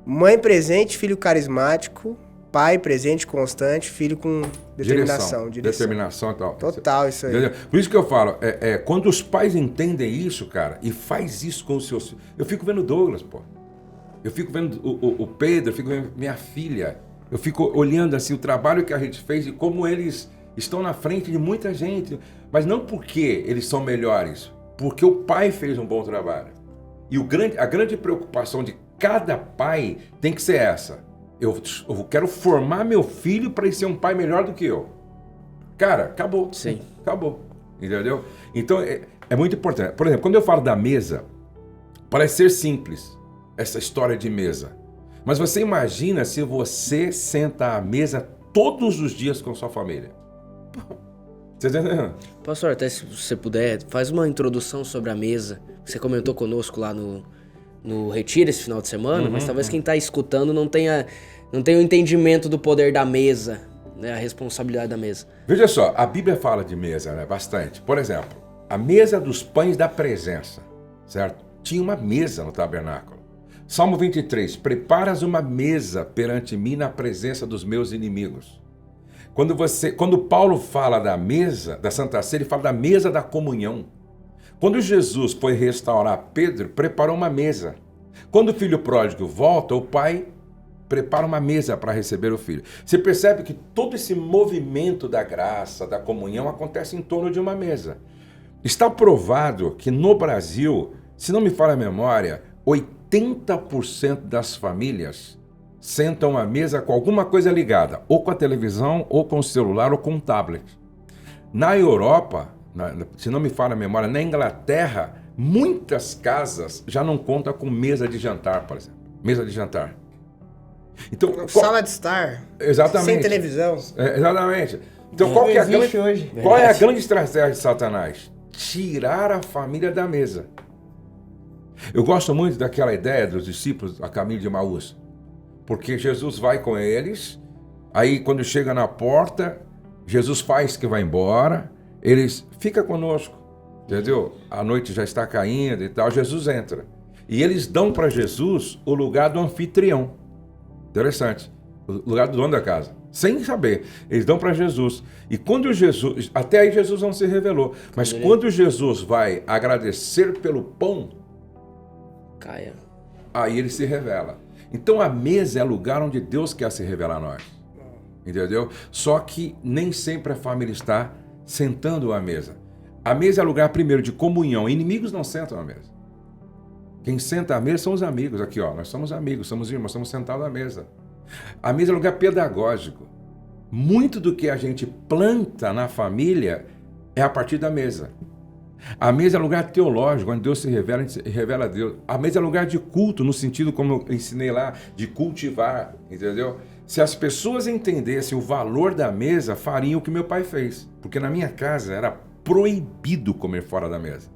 Mãe presente, filho carismático, pai presente, constante, filho com determinação. Determinação e tal. Total, isso aí. Entendeu? Por isso que eu falo, quando os pais entendem isso, cara, e faz isso com os seus filhos. Eu fico vendo o Douglas, pô. Eu fico vendo o Pedro, eu fico vendo minha filha. Eu fico olhando assim o trabalho que a gente fez e como eles estão na frente de muita gente. Mas não porque eles são melhores, porque o pai fez um bom trabalho. E a grande preocupação de cada pai tem que ser essa. Eu quero formar meu filho para ele ser um pai melhor do que eu. Cara, acabou. Sim. Acabou. Entendeu? Então, é muito importante. Por exemplo, quando eu falo da mesa, parece ser simples essa história de mesa. Mas você imagina se você senta à mesa todos os dias com sua família. Você está entendendo? Pastor, até se você puder, faz uma introdução sobre a mesa. Você comentou conosco lá no retiro esse final de semana, mas talvez quem está escutando não tenha o entendimento do poder da mesa, né, a responsabilidade da mesa. Veja só, a Bíblia fala de mesa, né, bastante. Por exemplo, a mesa dos pães da presença, certo? Tinha uma mesa no tabernáculo. Salmo 23, preparas uma mesa perante mim na presença dos meus inimigos. Quando Paulo fala da mesa, da Santa Ceia, ele fala da mesa da comunhão. Quando Jesus foi restaurar Pedro, preparou uma mesa. Quando o filho pródigo volta, o pai prepara uma mesa para receber o filho. Você percebe que todo esse movimento da graça, da comunhão, acontece em torno de uma mesa. Está provado que no Brasil, se não me falha a memória, 80% das famílias sentam à mesa com alguma coisa ligada, ou com a televisão, ou com o celular, ou com um tablet. Na Europa, se não me falha a memória, na Inglaterra, muitas casas já não contam com mesa de jantar, por exemplo. Mesa de jantar. Então, Sala de estar. exatamente. Sem televisão. Exatamente. Então, qual é hoje. a grande estratégia de Satanás? Tirar a família da mesa. Eu gosto muito daquela ideia dos discípulos a caminho de Emaús. Porque Jesus vai com eles, aí quando chega na porta, Jesus faz que vai embora, eles ficam conosco, entendeu? A noite já está caindo e tal, Jesus entra. E eles dão para Jesus o lugar do anfitrião. Interessante. O lugar do dono da casa. Sem saber. Eles dão para Jesus. E quando Jesus... Até aí Jesus não se revelou. Mas quando Jesus vai agradecer pelo pão... Caia. Aí ele se revela. Então a mesa é lugar onde Deus quer se revelar a nós. Entendeu? Só que nem sempre a família está sentando à mesa. A mesa é lugar, primeiro, de comunhão. Inimigos não sentam à mesa. Quem senta à mesa são os amigos. Aqui, ó, nós somos amigos, somos irmãos, estamos sentados à mesa. A mesa é lugar pedagógico. Muito do que a gente planta na família é a partir da mesa. A mesa é lugar teológico, onde Deus se revela, a gente revela a Deus. A mesa é lugar de culto, no sentido, como eu ensinei lá, de cultivar, entendeu? Se as pessoas entendessem o valor da mesa, fariam o que meu pai fez. Porque na minha casa era proibido comer fora da mesa.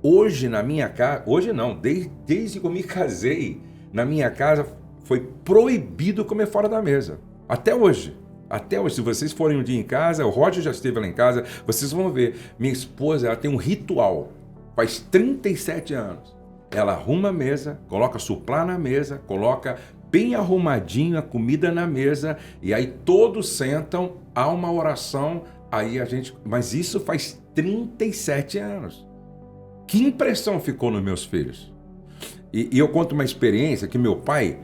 Hoje na minha casa, hoje não, desde que eu me casei, na minha casa foi proibido comer fora da mesa. Até hoje. Até hoje, se vocês forem um dia em casa, o Roger já esteve lá em casa, vocês vão ver. Minha esposa, ela tem um ritual. Faz 37 anos. Ela arruma a mesa, coloca suplá na mesa, coloca bem arrumadinho a comida na mesa, e aí todos sentam, há uma oração, aí a gente... Mas isso faz 37 anos. Que impressão ficou nos meus filhos? E eu conto uma experiência que meu pai...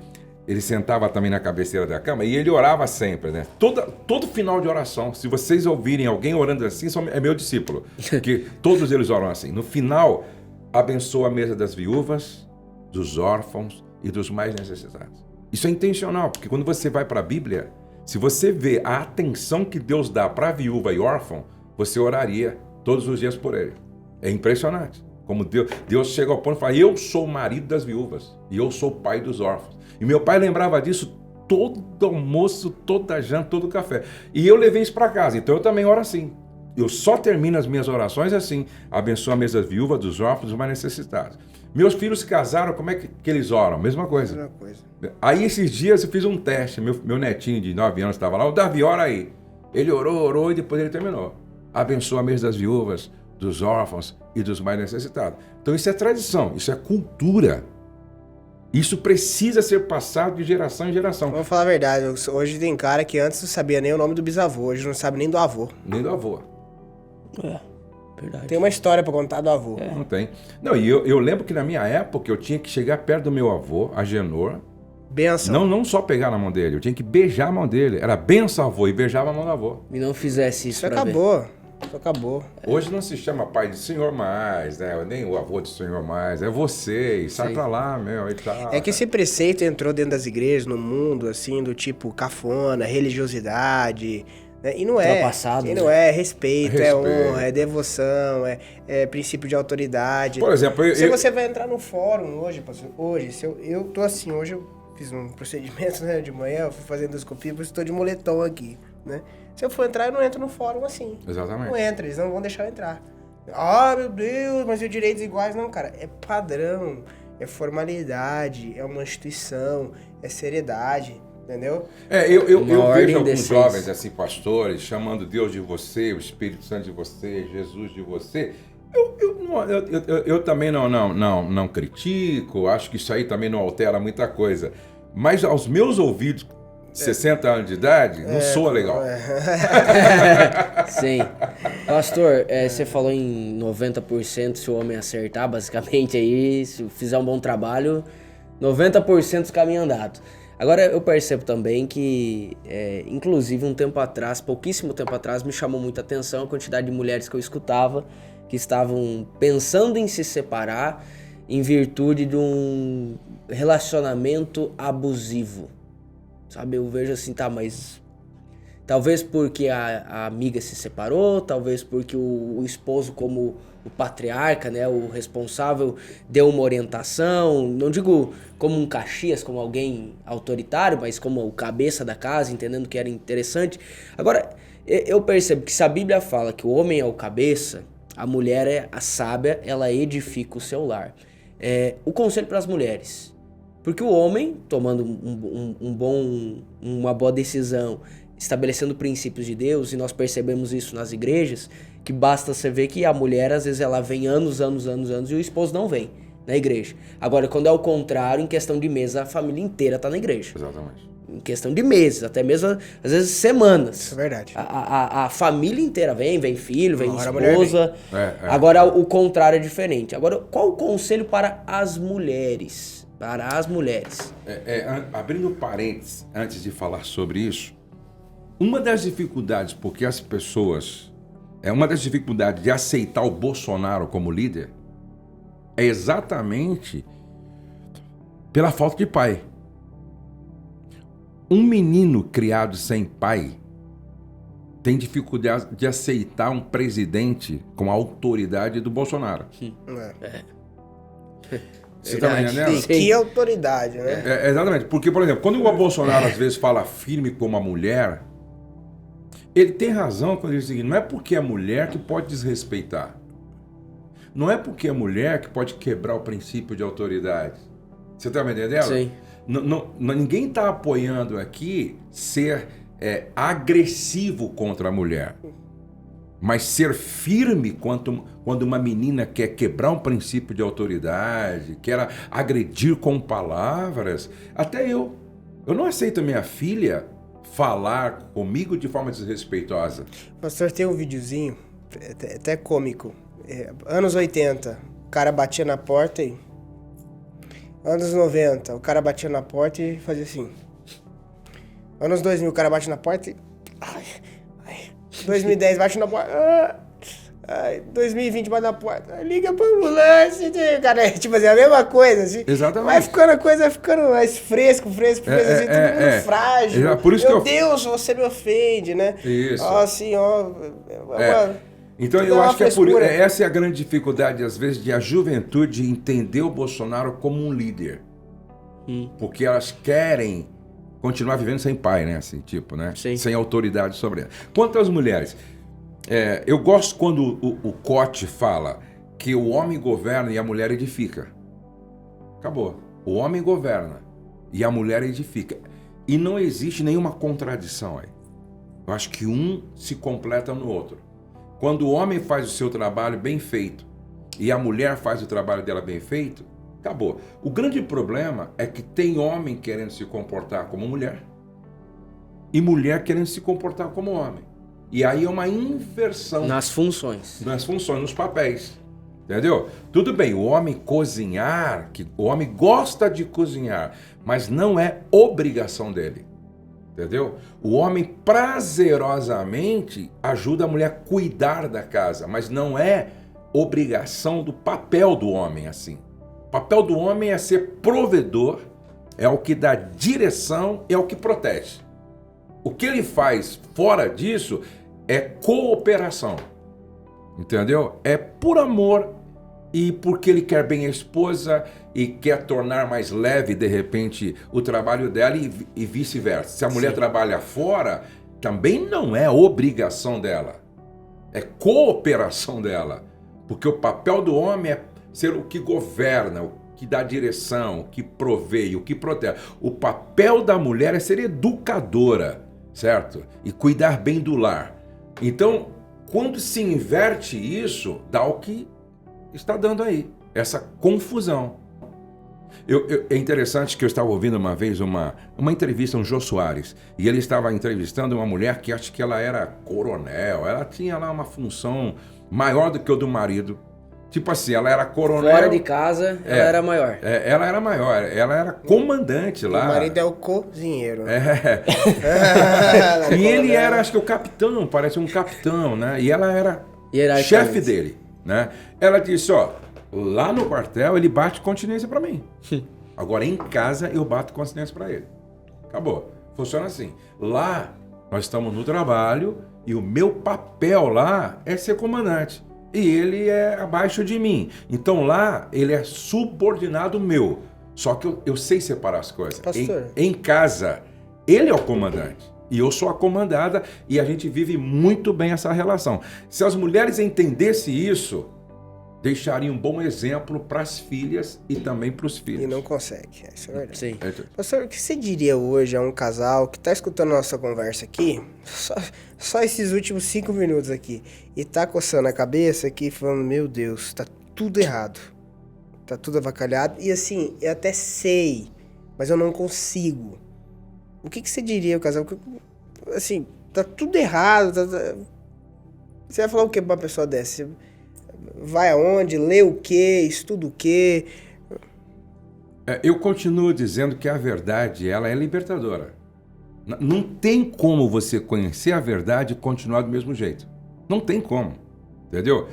Ele sentava também na cabeceira da cama e ele orava sempre, né? Todo final de oração, se vocês ouvirem alguém orando assim, é meu discípulo, que todos eles oram assim. No final, abençoa a mesa das viúvas, dos órfãos e dos mais necessitados. Isso é intencional, porque quando você vai para a Bíblia, se você vê a atenção que Deus dá para a viúva e órfão, você oraria todos os dias por ele. É impressionante. Como Deus chega ao ponto e fala, eu sou o marido das viúvas e eu sou o pai dos órfãos. E meu pai lembrava disso todo almoço, toda janta, todo café. E eu levei isso para casa, então eu também oro assim. Eu só termino as minhas orações assim, abençoa a mesa das viúvas, dos órfãos, dos mais necessitados. Meus filhos se casaram, como é que eles oram? Mesma coisa. Mesma coisa. Aí esses dias eu fiz um teste, meu netinho de 9 anos estava lá, o Davi, ora aí. Ele orou e depois ele terminou. Abençoa a mesa das viúvas, dos órfãos e dos mais necessitados. Então isso é tradição, isso é cultura. Isso precisa ser passado de geração em geração. Vamos falar a verdade, hoje tem cara que antes não sabia nem o nome do bisavô, hoje não sabe nem do avô. Nem do avô. É, verdade. Tem uma história pra contar do avô. Não tem. Não, e eu lembro que na minha época eu tinha que chegar perto do meu avô, Agenor. Benção. Não só pegar na mão dele, eu tinha que beijar a mão dele. Era benção avô e beijava a mão do avô. E não fizesse isso pra acabou. Isso acabou. Hoje não se chama pai de senhor mais, né? Nem o avô de senhor mais. É você, e sai pra lá, meu, e tal. É que esse preceito entrou dentro das igrejas, no mundo, assim, do tipo cafona, religiosidade, né? E não é. Ultrapassado, E né? não é respeito, é Respeito. honra, é devoção, é princípio de autoridade. Por exemplo, Se você vai entrar no fórum hoje, pastor, se eu tô assim, hoje eu fiz um procedimento, né, de manhã, eu fui fazer endoscopia, por isso estou de moletom aqui, né? Se eu for entrar, eu não entro no fórum assim. Exatamente. Não entra, eles não vão deixar eu entrar. Ah, meu Deus, mas e direitos iguais? Não, cara, é padrão, é formalidade, é uma instituição, é seriedade, entendeu? Eu ordem vejo alguns decente. jovens, assim, pastores, chamando Deus de você, o Espírito Santo de você, Jesus de você. Eu também não critico, acho que isso aí também não altera muita coisa. Mas aos meus ouvidos, 60 anos de idade, não soa legal. Sim. Pastor, você falou em 90% se o homem acertar, basicamente aí, se fizer um bom trabalho, 90% dos caminhos andados. Agora eu percebo também que, inclusive um tempo atrás, pouquíssimo tempo atrás, me chamou muita atenção a quantidade de mulheres que eu escutava que estavam pensando em se separar em virtude de um relacionamento abusivo. Sabe, eu vejo assim, tá, mas Talvez porque a amiga se separou, talvez porque o esposo, como o patriarca, né, o responsável, deu uma orientação, não digo como um Caxias, como alguém autoritário, mas como o cabeça da casa, entendendo que era interessante. Agora, eu percebo que se a Bíblia fala que o homem é o cabeça, a mulher é a sábia, ela edifica o seu lar. O conselho para as mulheres, porque o homem, tomando uma boa decisão, estabelecendo princípios de Deus, e nós percebemos isso nas igrejas, que basta você ver que a mulher, às vezes, ela vem anos, e o esposo não vem na igreja. Agora, quando é o contrário, em questão de meses, a família inteira tá na igreja. Exatamente. Em questão de meses, até mesmo, às vezes, semanas. Isso é verdade. A família inteira vem filho, vem Uma hora a mulher esposa. Agora, o contrário é diferente. Agora, qual o conselho para as mulheres? Para as mulheres. Abrindo parênteses, antes de falar sobre isso, uma das dificuldades, porque as pessoas... uma das dificuldades de aceitar o Bolsonaro como líder é exatamente pela falta de pai. Um menino criado sem pai tem dificuldade de aceitar um presidente com a autoridade do Bolsonaro. Você tá me entendendo? Que autoridade, né? Exatamente. Porque, por exemplo, quando o Bolsonaro às vezes fala firme como a mulher, ele tem razão quando ele diz o seguinte: não é porque é mulher que pode desrespeitar. Não é porque é mulher que pode quebrar o princípio de autoridade. Você tá me entendendo? Sim. Ninguém está apoiando aqui ser agressivo contra a mulher. Mas ser firme quando uma menina quer quebrar um princípio de autoridade, quer agredir com palavras. Até eu não aceito a minha filha falar comigo de forma desrespeitosa. Pastor, tem um videozinho, até cômico. Anos 80, o cara batia na porta e... Anos 90, o cara batia na porta e fazia assim. Anos 2000, o cara bate na porta e... 2010, bate na porta... 2020, bate na porta... Liga pra ambulância... Cara, tipo assim, a mesma coisa, assim. Exatamente. Vai ficando a coisa, vai ficando mais fresco, assim, todo mundo frágil. Por isso Meu Deus, você me ofende, né? Isso. Assim, Então eu acho que essa é a grande dificuldade, às vezes, de a juventude entender o Bolsonaro como um líder. Porque elas querem continuar vivendo sem pai, né? Assim, tipo, né? Sim. Sem autoridade sobre ela. Quanto às mulheres, eu gosto quando o Cote fala que o homem governa e a mulher edifica. Acabou. O homem governa e a mulher edifica. E não existe nenhuma contradição aí. Eu acho que um se completa no outro. Quando o homem faz o seu trabalho bem feito e a mulher faz o trabalho dela bem feito, acabou. O grande problema é que tem homem querendo se comportar como mulher e mulher querendo se comportar como homem. E aí é uma inversão. Nas funções. Nos papéis. Entendeu? Tudo bem, o homem cozinhar, o homem gosta de cozinhar, mas não é obrigação dele. Entendeu? O homem prazerosamente ajuda a mulher a cuidar da casa, mas não é obrigação do papel do homem assim. O papel do homem é ser provedor, é o que dá direção, é o que protege. O que ele faz fora disso é cooperação. Entendeu? É por amor e porque ele quer bem a esposa e quer tornar mais leve, de repente, o trabalho dela e vice-versa. Se a mulher trabalha fora, também não é obrigação dela. É cooperação dela. Porque o papel do homem é ser o que governa, o que dá direção, o que provê, o que protege. O papel da mulher é ser educadora, certo? E cuidar bem do lar. Então, quando se inverte isso, dá o que está dando aí, essa confusão. É interessante que eu estava ouvindo uma vez uma entrevista, um Jô Soares, e ele estava entrevistando uma mulher que acho que ela era coronel, ela tinha lá uma função maior do que o do marido. Tipo assim, ela era coronel... Fora de casa, ela era maior. Ela era maior, ela era comandante lá. O marido é o cozinheiro. E ele era, acho que o capitão, parece um capitão, né? E ela era chefe dele, né? Ela disse, ó, lá no quartel ele bate continência pra mim. Agora em casa eu bato continência pra ele. Acabou. Funciona assim. Lá Nós estamos no trabalho e o meu papel lá é ser comandante. E ele é abaixo de mim. Então lá ele é subordinado meu. Só que eu sei separar as coisas. Pastor. Em casa, ele é o comandante. E eu sou a comandada e a gente vive muito bem essa relação. Se as mulheres entendessem isso, deixaria um bom exemplo para as filhas e também para os filhos. E não consegue, isso é verdade. Sim. Pastor, o que você diria hoje a um casal que está escutando a nossa conversa aqui, só esses últimos 5 minutos aqui, e tá coçando a cabeça aqui, falando, meu Deus, tá tudo errado, tá tudo avacalhado, e assim, eu até sei, mas eu não consigo. O que você diria ao casal? Assim, tá tudo errado, você vai falar o que pra uma pessoa dessa? Vai aonde? Lê o quê? Estuda o quê? Eu continuo dizendo que a verdade, ela é libertadora. Não tem como você conhecer a verdade e continuar do mesmo jeito. Não tem como, entendeu?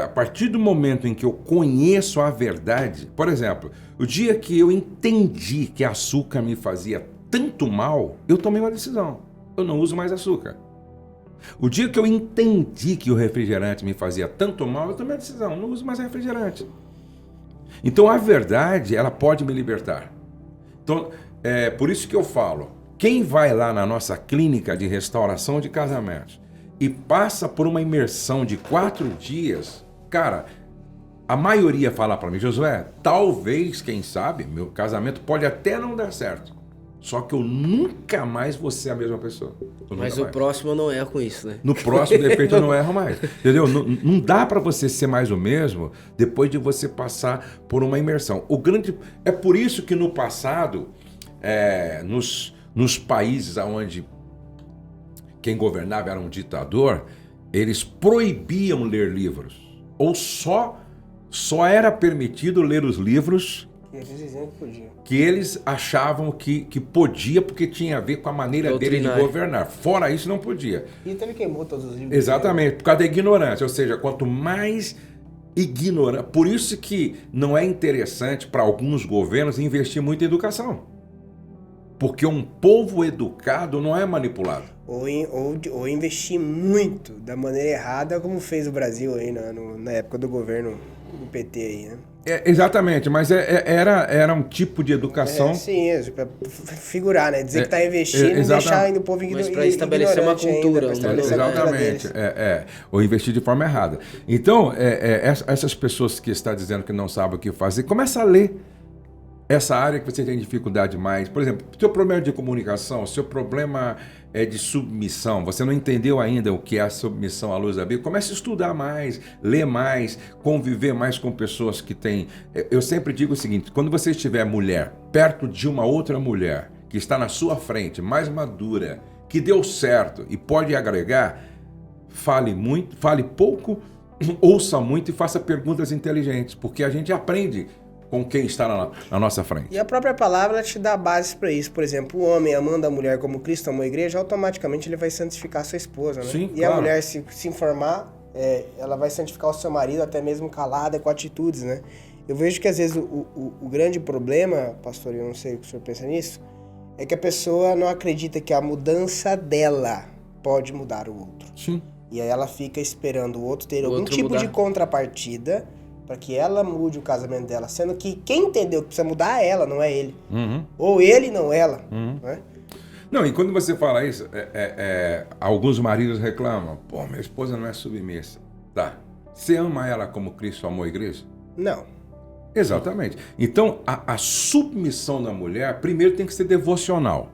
A partir do momento em que eu conheço a verdade, por exemplo, o dia que eu entendi que açúcar me fazia tanto mal, eu tomei uma decisão. Eu não uso mais açúcar. O dia que eu entendi que o refrigerante me fazia tanto mal, eu tomei a decisão, não uso mais refrigerante. Então a verdade, ela pode me libertar. Então, por isso que eu falo, quem vai lá na nossa clínica de restauração de casamentos e passa por uma imersão de 4 dias, cara, a maioria fala para mim, Josué, talvez, quem sabe, meu casamento pode até não dar certo. Só que eu nunca mais vou ser a mesma pessoa. Mas o próximo eu não erro com isso, né? No próximo, de repente, eu não erro mais. Entendeu? Não dá para você ser mais o mesmo depois de você passar por uma imersão. É por isso que no passado, nos países onde quem governava era um ditador, eles proibiam ler livros. Ou só era permitido ler os livros que eles achavam que podia porque tinha a ver com a maneira dele de governar. Fora isso, não podia. E então ele queimou todos os livros. Exatamente, por causa da ignorância. Ou seja, quanto mais ignorante... Por isso que não é interessante para alguns governos investir muito em educação. Porque um povo educado não é manipulado. Ou investir muito da maneira errada, como fez o Brasil aí na época do governo do PT aí, né? Exatamente, mas era um tipo de educação... Sim, pra figurar, né? Dizer que está investindo e deixar ainda o povo ignorante. Mas para estabelecer uma cultura. Exatamente, ou investir de forma errada. Então, essas pessoas que estão dizendo que não sabem o que fazer, começa a ler essa área que você tem dificuldade mais. Por exemplo, seu problema de comunicação, seu problema é de submissão, você não entendeu ainda o que é a submissão à luz da Bíblia, comece a estudar mais, ler mais, conviver mais com pessoas que têm... Eu sempre digo o seguinte, quando você estiver mulher, perto de uma outra mulher, que está na sua frente, mais madura, que deu certo e pode agregar, fale muito, fale pouco, ouça muito e faça perguntas inteligentes, porque a gente aprende com quem está na nossa frente. E a própria palavra te dá bases para isso. Por exemplo, o homem amando a mulher como Cristo amou a igreja, automaticamente ele vai santificar a sua esposa, né? Sim, e claro. A mulher, se informar, ela vai santificar o seu marido, até mesmo calada, com atitudes, né? Eu vejo que às vezes o grande problema, pastor, eu não sei o que o senhor pensa nisso, é que a pessoa não acredita que a mudança dela pode mudar o outro. Sim. E aí ela fica esperando o outro ter algum tipo de contrapartida para que ela mude o casamento dela, sendo que quem entendeu que precisa mudar é ela, não é ele. Uhum. Ou ele, não ela. Uhum. Né? Não, e quando você fala isso, alguns maridos reclamam, pô, minha esposa não é submissa. Tá, você ama ela como Cristo amou a igreja? Não. Exatamente. Então, a submissão da mulher, primeiro tem que ser devocional.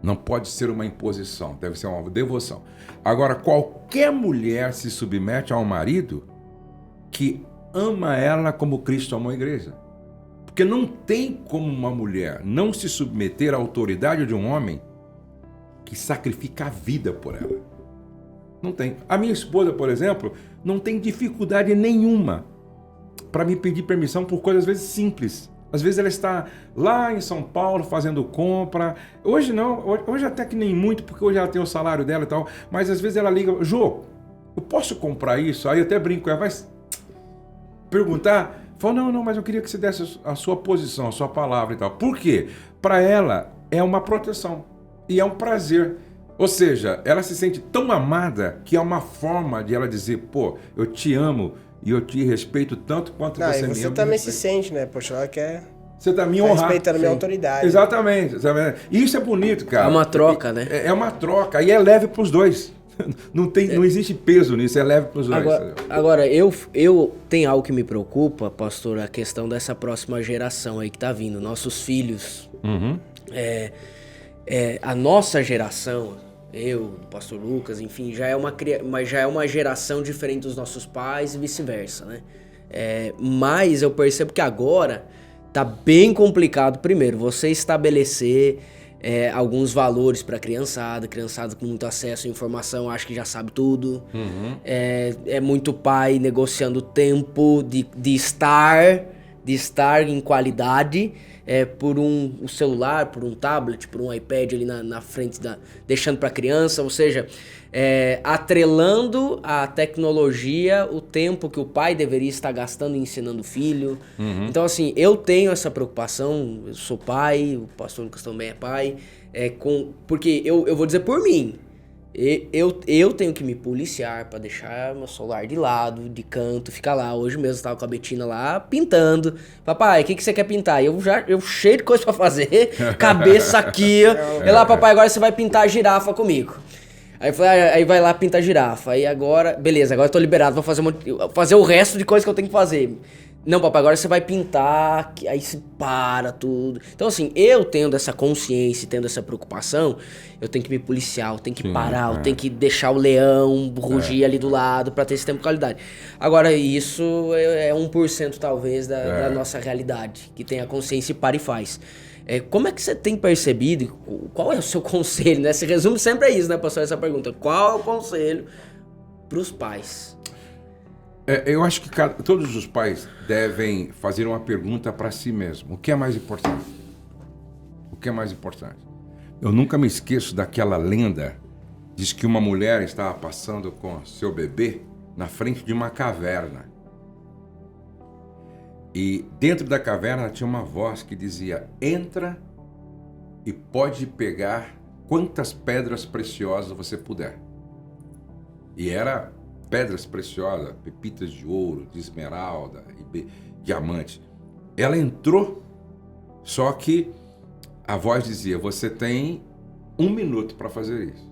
Não pode ser uma imposição, deve ser uma devoção. Agora, qualquer mulher se submete a um marido que ama ela como Cristo amou a igreja. Porque não tem como uma mulher não se submeter à autoridade de um homem que sacrifica a vida por ela. Não tem. A minha esposa, por exemplo, não tem dificuldade nenhuma para me pedir permissão por coisas às vezes simples. Às vezes ela está lá em São Paulo fazendo compra. Hoje não, hoje até que nem muito, porque hoje ela tem o salário dela e tal. Mas às vezes ela liga, Jô, eu posso comprar isso? Aí eu até brinco com ela, mas perguntar, fala, não, mas eu queria que você desse a sua posição, a sua palavra e tal. Por quê? Para ela é uma proteção e é um prazer. Ou seja, ela se sente tão amada que é uma forma de ela dizer, pô, eu te amo e eu te respeito tanto quanto Não, você e me ama. você também se sente, né? Poxa, ela quer... Você tá me Tá honrando. respeitando minha autoridade. Exatamente. E isso é bonito, cara. É uma troca, né? É uma troca. E é leve pros dois. Não existe peso nisso, é leve pros dois. Agora eu tenho algo que me preocupa, pastor, a questão dessa próxima geração aí que tá vindo, nossos filhos. Uhum. A nossa geração, eu, o pastor Lucas, enfim, já é uma geração diferente dos nossos pais e vice-versa, né? Mas eu percebo que agora tá bem complicado, primeiro, você estabelecer alguns valores para criançada com muito acesso à informação, acho que já sabe tudo. Uhum. É muito pai negociando tempo de estar em qualidade por um celular, por um tablet, por um iPad ali na frente, deixando para criança, ou seja, atrelando a tecnologia o tempo que o pai deveria estar gastando ensinando o filho. Uhum. Então, assim, eu tenho essa preocupação, eu sou pai, o pastor Lucas também é pai, porque eu vou dizer por mim, eu tenho que me policiar pra deixar meu celular de lado, de canto, ficar lá. Hoje mesmo eu tava com a Betina lá pintando. Papai, o que você quer pintar? Eu cheio de coisa pra fazer, cabeça aqui. Lá, papai, agora você vai pintar a girafa comigo. Aí eu falei, aí vai lá pintar a girafa. Aí agora, beleza, agora eu tô liberado, vou fazer o resto de coisa que eu tenho que fazer. Não, papai, agora você vai pintar, aí se para tudo. Então, assim, eu tendo essa consciência, tendo essa preocupação, eu tenho que me policiar, eu tenho que parar, eu tenho que deixar o leão rugir ali do lado pra ter esse tempo de qualidade. Agora, isso é 1% talvez da nossa realidade, que tem a consciência e para e faz. Como é que você tem percebido, qual é o seu conselho, né? Se resume sempre a isso, né, pastor, essa pergunta. Qual é o conselho pros pais? Eu acho que todos os pais devem fazer uma pergunta para si mesmo. O que é mais importante? O que é mais importante? Eu nunca me esqueço daquela lenda. Diz que uma mulher estava passando com seu bebê na frente de uma caverna. E dentro da caverna tinha uma voz que dizia: entra e pode pegar quantas pedras preciosas você puder. E era pedras preciosas, pepitas de ouro, de esmeralda e diamante. Ela entrou, só que a voz dizia: você tem 1 minuto para fazer isso.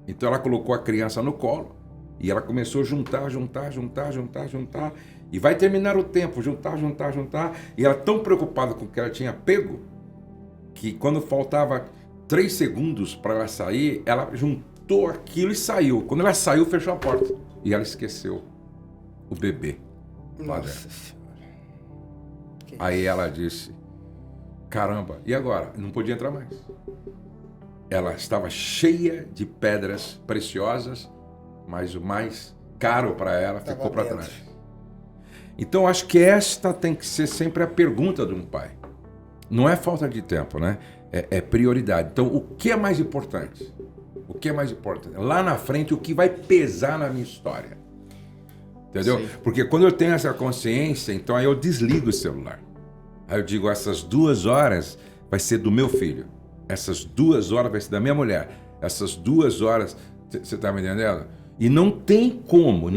Então ela colocou a criança no colo e ela começou a juntar, e vai terminar o tempo, juntar, e ela tão preocupada com o que ela tinha pego, que quando faltava 3 segundos para ela sair, ela juntou aquilo e saiu. Quando ela saiu, fechou a porta. E ela esqueceu o bebê. Nossa Senhora. Aí ela disse: caramba, e agora? Não podia entrar mais. Ela estava cheia de pedras preciosas, mas o mais caro para ela ficou para trás. Então acho que esta tem que ser sempre a pergunta de um pai. Não é falta de tempo, né? É prioridade. Então o que é mais importante? O que é mais importante? Lá na frente, o que vai pesar na minha história. Entendeu? Sim. Porque quando eu tenho essa consciência, então aí eu desligo o celular. Aí eu digo: essas 2 horas vai ser do meu filho. Essas 2 horas vai ser da minha mulher. Essas 2 horas... Você está me entendendo? E não tem como.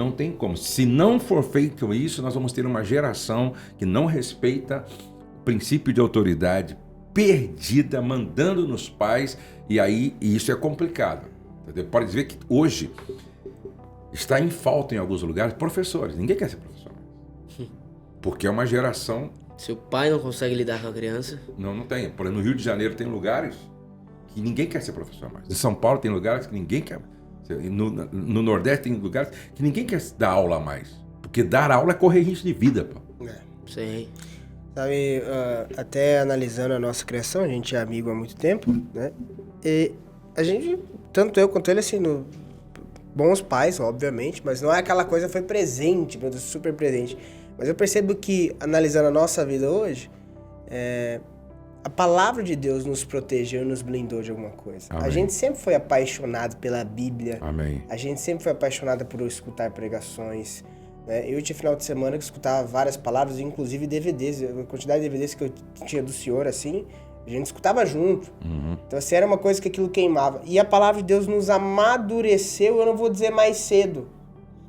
Se não for feito isso, nós vamos ter uma geração que não respeita o princípio de autoridade, perdida, mandando nos pais, e isso é complicado. Entendeu? Pode dizer que hoje está em falta em alguns lugares professores. Ninguém quer ser professor. Porque é uma geração... Se o pai não consegue lidar com a criança... Não tem. Por exemplo, no Rio de Janeiro tem lugares que ninguém quer ser professor mais. Em São Paulo tem lugares que ninguém quer. No Nordeste tem lugares que ninguém quer dar aula mais. Porque dar aula é correr risco de vida, pô. Sim. Sabe, até analisando a nossa criação, a gente é amigo há muito tempo, né? E a gente, tanto eu quanto ele, assim, bons pais, obviamente, mas não é aquela coisa que foi presente, meu Deus, super presente. Mas eu percebo que, analisando a nossa vida hoje, a palavra de Deus nos protegeu, nos blindou de alguma coisa. Amém. A gente sempre foi apaixonado pela Bíblia. Amém. A gente sempre foi apaixonado por escutar pregações. Eu tinha final de semana que escutava várias palavras, inclusive DVDs, a quantidade de DVDs que eu tinha do senhor, assim, A gente escutava junto. Então, assim, era uma coisa que aquilo queimava. E a palavra de Deus nos amadureceu, eu não vou dizer mais cedo.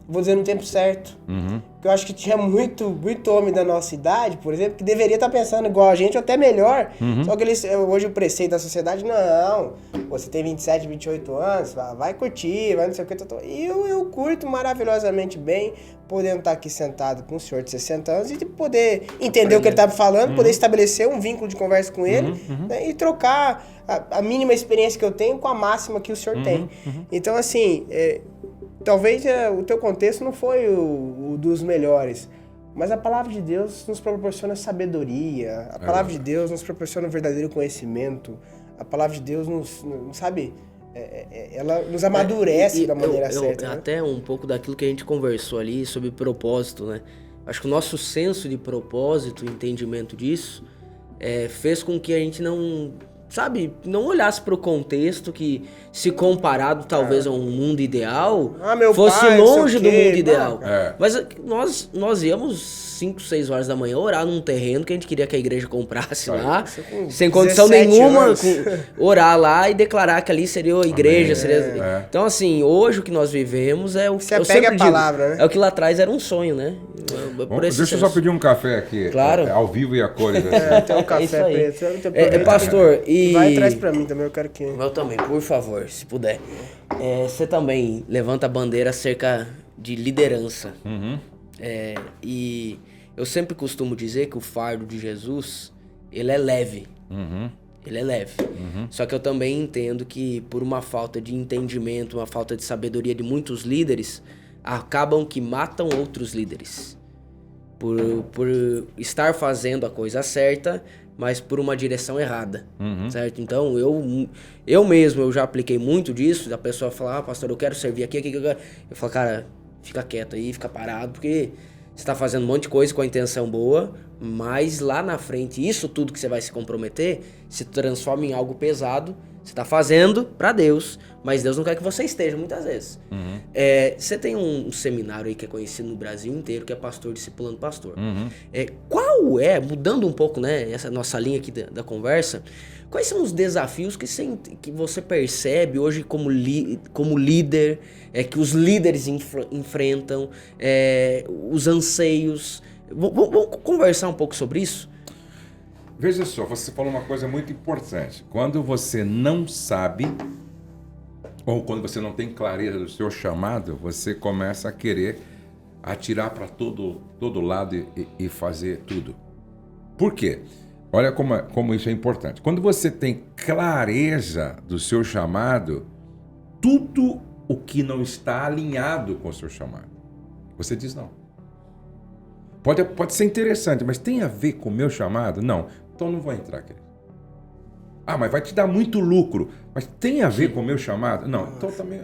Vou dizer no tempo certo. Porque eu acho que tinha muito homem da nossa idade, por exemplo, que deveria estar pensando igual a gente, ou até melhor. Só que hoje o preceito da sociedade, não. Você tem 27, 28 anos, vai curtir, vai não sei o que. E eu curto maravilhosamente bem, podendo estar aqui sentado com um senhor de 60 anos e poder entender o que ele estava falando, poder estabelecer um vínculo de conversa com ele, né, e trocar a mínima experiência que eu tenho com a máxima que o senhor tem. Então, assim... Talvez o teu contexto não foi o dos melhores, mas a palavra de Deus nos proporciona sabedoria, a palavra de Deus nos proporciona um verdadeiro conhecimento, a palavra de Deus ela nos amadurece da maneira certa. Né? Até um pouco daquilo que a gente conversou ali sobre propósito, né? Acho que o nosso senso de propósito, entendimento disso, fez com que a gente não olhasse para o contexto que, se comparado talvez a um mundo ideal, fosse longe do mundo ideal. Mas nós íamos 5, 6 horas da manhã orar num terreno que a gente queria que a igreja comprasse lá, sem condição nenhuma, orar lá e declarar que ali seria a igreja. Então, assim, hoje o que nós vivemos é o que eu sempre digo, né? É o que lá atrás era um sonho, né? Bom, deixa eu só pedir um café aqui, claro. Ao vivo e a cores. Tem um café preto. Pastor, vai atrás pra mim também, eu quero que... Eu também, por favor, se puder. Você também levanta a bandeira acerca de liderança. E eu sempre costumo dizer que o fardo de Jesus, ele é leve. Ele é leve. Só que eu também entendo que por uma falta de entendimento, uma falta de sabedoria de muitos líderes, acabam que matam outros líderes. Por estar fazendo a coisa certa, mas por uma direção errada, certo? Então, eu mesmo já apliquei muito disso, da pessoa falar, pastor, eu quero servir aqui. Eu falo, cara, fica quieto aí, fica parado, porque você tá fazendo um monte de coisa com a intenção boa, mas lá na frente, isso tudo que você vai se comprometer, se transforma em algo pesado. Você tá fazendo pra Deus, mas Deus não quer que você esteja muitas vezes. Você tem um seminário aí que é conhecido no Brasil inteiro, que é Pastor Discipulando Pastor. Qual mudando um pouco, né, essa nossa linha aqui da conversa, quais são os desafios que você percebe hoje como líder, que os líderes enfrentam, os anseios? Vamos conversar um pouco sobre isso? Veja só, você falou uma coisa muito importante. Quando você não sabe, ou quando você não tem clareza do seu chamado, você começa a querer atirar para todo lado e fazer tudo. Por quê? Olha como isso é importante. Quando você tem clareza do seu chamado, tudo o que não está alinhado com o seu chamado, você diz não. Pode ser interessante, mas tem a ver com o meu chamado? Não. Então não vou entrar, querido. Mas vai te dar muito lucro. Mas tem a ver com o meu chamado? Não. Então também...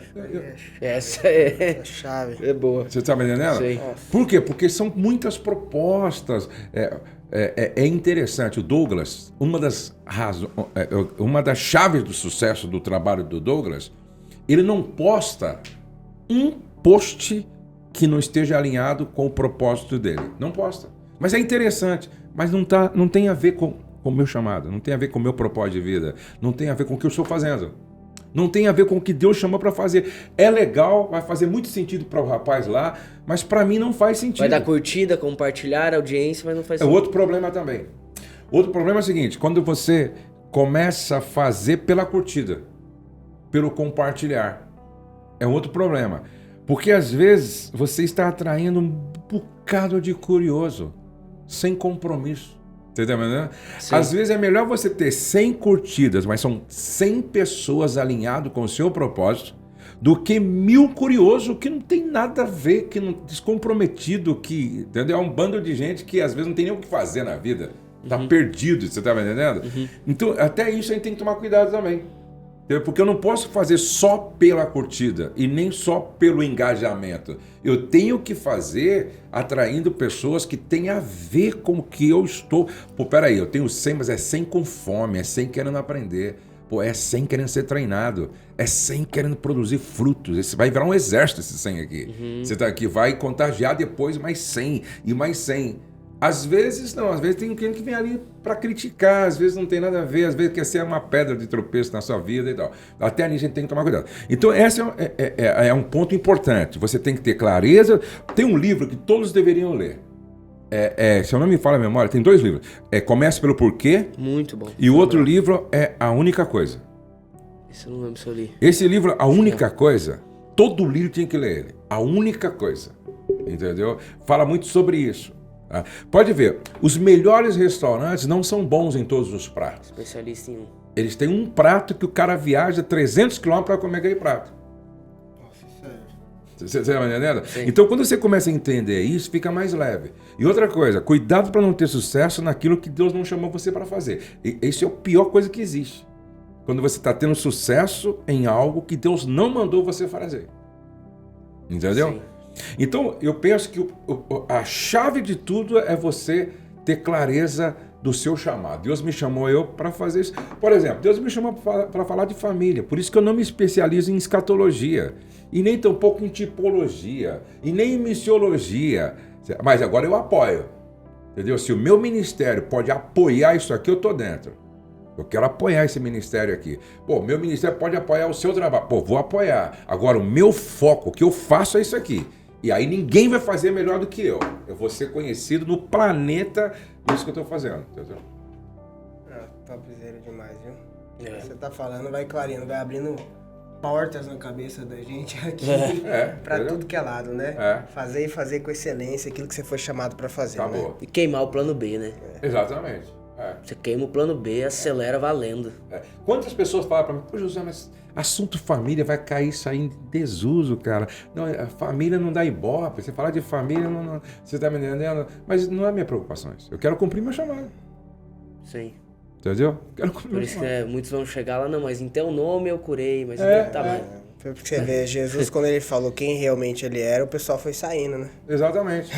Essa é a chave. É boa. Você está me entendendo? Sim. Por quê? Porque são muitas propostas. É interessante. O Douglas, uma das chaves do sucesso do trabalho do Douglas, ele não posta um post que não esteja alinhado com o propósito dele. Não posta. Mas é interessante. Mas não tem a ver com o meu chamado, não tem a ver com o meu propósito de vida, não tem a ver com o que eu estou fazendo, não tem a ver com o que Deus chamou para fazer. É legal, vai fazer muito sentido para o rapaz lá, mas para mim não faz sentido. Vai dar curtida, compartilhar a audiência, mas não faz sentido. É outro problema também. Outro problema é o seguinte, quando você começa a fazer pela curtida, pelo compartilhar, é outro problema. Porque às vezes você está atraindo um bocado de curioso, sem compromisso. Você tá entendendo? Às vezes é melhor você ter 100 curtidas, mas são 100 pessoas alinhadas com o seu propósito, do que 1000 curiosos que não tem nada a ver, que não descomprometido, que, entendeu? É um bando de gente que às vezes não tem nem o que fazer na vida. Tá perdido, você tá me entendendo? Então, até isso a gente tem que tomar cuidado também. Porque eu não posso fazer só pela curtida e nem só pelo engajamento. Eu tenho que fazer atraindo pessoas que têm a ver com o que eu estou... Peraí, eu tenho 100, mas é 100 com fome, é 100 querendo aprender. É 100 querendo ser treinado, é 100 querendo produzir frutos. Esse vai virar um exército, esse 100 aqui. Você tá aqui, vai contagiar depois mais 100 e mais 100. Às vezes não, às vezes tem um cliente que vem ali para criticar, às vezes não tem nada a ver, às vezes quer ser uma pedra de tropeço na sua vida e tal. Até ali a gente tem que tomar cuidado. Então esse é um ponto importante, você tem que ter clareza. Tem um livro que todos deveriam ler. Se eu não me falha a memória, tem 2 livros. Comece pelo Porquê. Muito bom. E o outro livro é A Única Coisa. Esse eu não lembro se eu li. Esse livro, A Única Coisa, todo livro tinha que ler ele. A Única Coisa. Entendeu? Fala muito sobre isso. Tá? Pode ver, os melhores restaurantes não são bons em todos os pratos. Especialista em um. Eles têm um prato que o cara viaja 300 km para comer aquele prato. Nossa, sério. Você está entendendo? Sim. Então, quando você começa a entender isso, fica mais leve. E outra coisa, cuidado para não ter sucesso naquilo que Deus não chamou você para fazer. Isso é a pior coisa que existe. Quando você está tendo sucesso em algo que Deus não mandou você fazer. Entendeu? Sim. Então, eu penso que a chave de tudo é você ter clareza do seu chamado. Deus me chamou eu para fazer isso. Por exemplo, Deus me chamou para falar de família. Por isso que eu não me especializo em escatologia. E nem tampouco em tipologia. E nem em missiologia. Mas agora eu apoio. Entendeu? Se o meu ministério pode apoiar isso aqui, eu estou dentro. Eu quero apoiar esse ministério aqui. Pô, meu ministério pode apoiar o seu trabalho. Pô, vou apoiar. Agora, o meu foco, o que eu faço é isso aqui. E aí ninguém vai fazer melhor do que eu. Eu vou ser conhecido no planeta nisso que eu estou fazendo. Entendeu? Topzera demais, viu? É. Você tá falando, vai clareando, vai abrindo portas na cabeça da gente aqui pra entendeu? tudo que é lado, né? Fazer e fazer com excelência aquilo que você foi chamado pra fazer, né? Acabou. E queimar o plano B, né? Exatamente. Você queima o plano B, acelera valendo. Quantas pessoas falam para mim, pô, José, mas assunto família vai cair isso aí em desuso, cara. Não, a família não dá ibope. Você falar de família, não, você tá me entendendo? Mas não é minha preocupação isso. Eu quero cumprir meu chamado. Sim. Entendeu? Quero cumprir Por meu isso chamado. que muitos vão chegar lá, não, mas em teu nome eu curei, mas tá bem. Foi porque você vê, Jesus, quando ele falou quem realmente ele era, o pessoal foi saindo, né? Exatamente.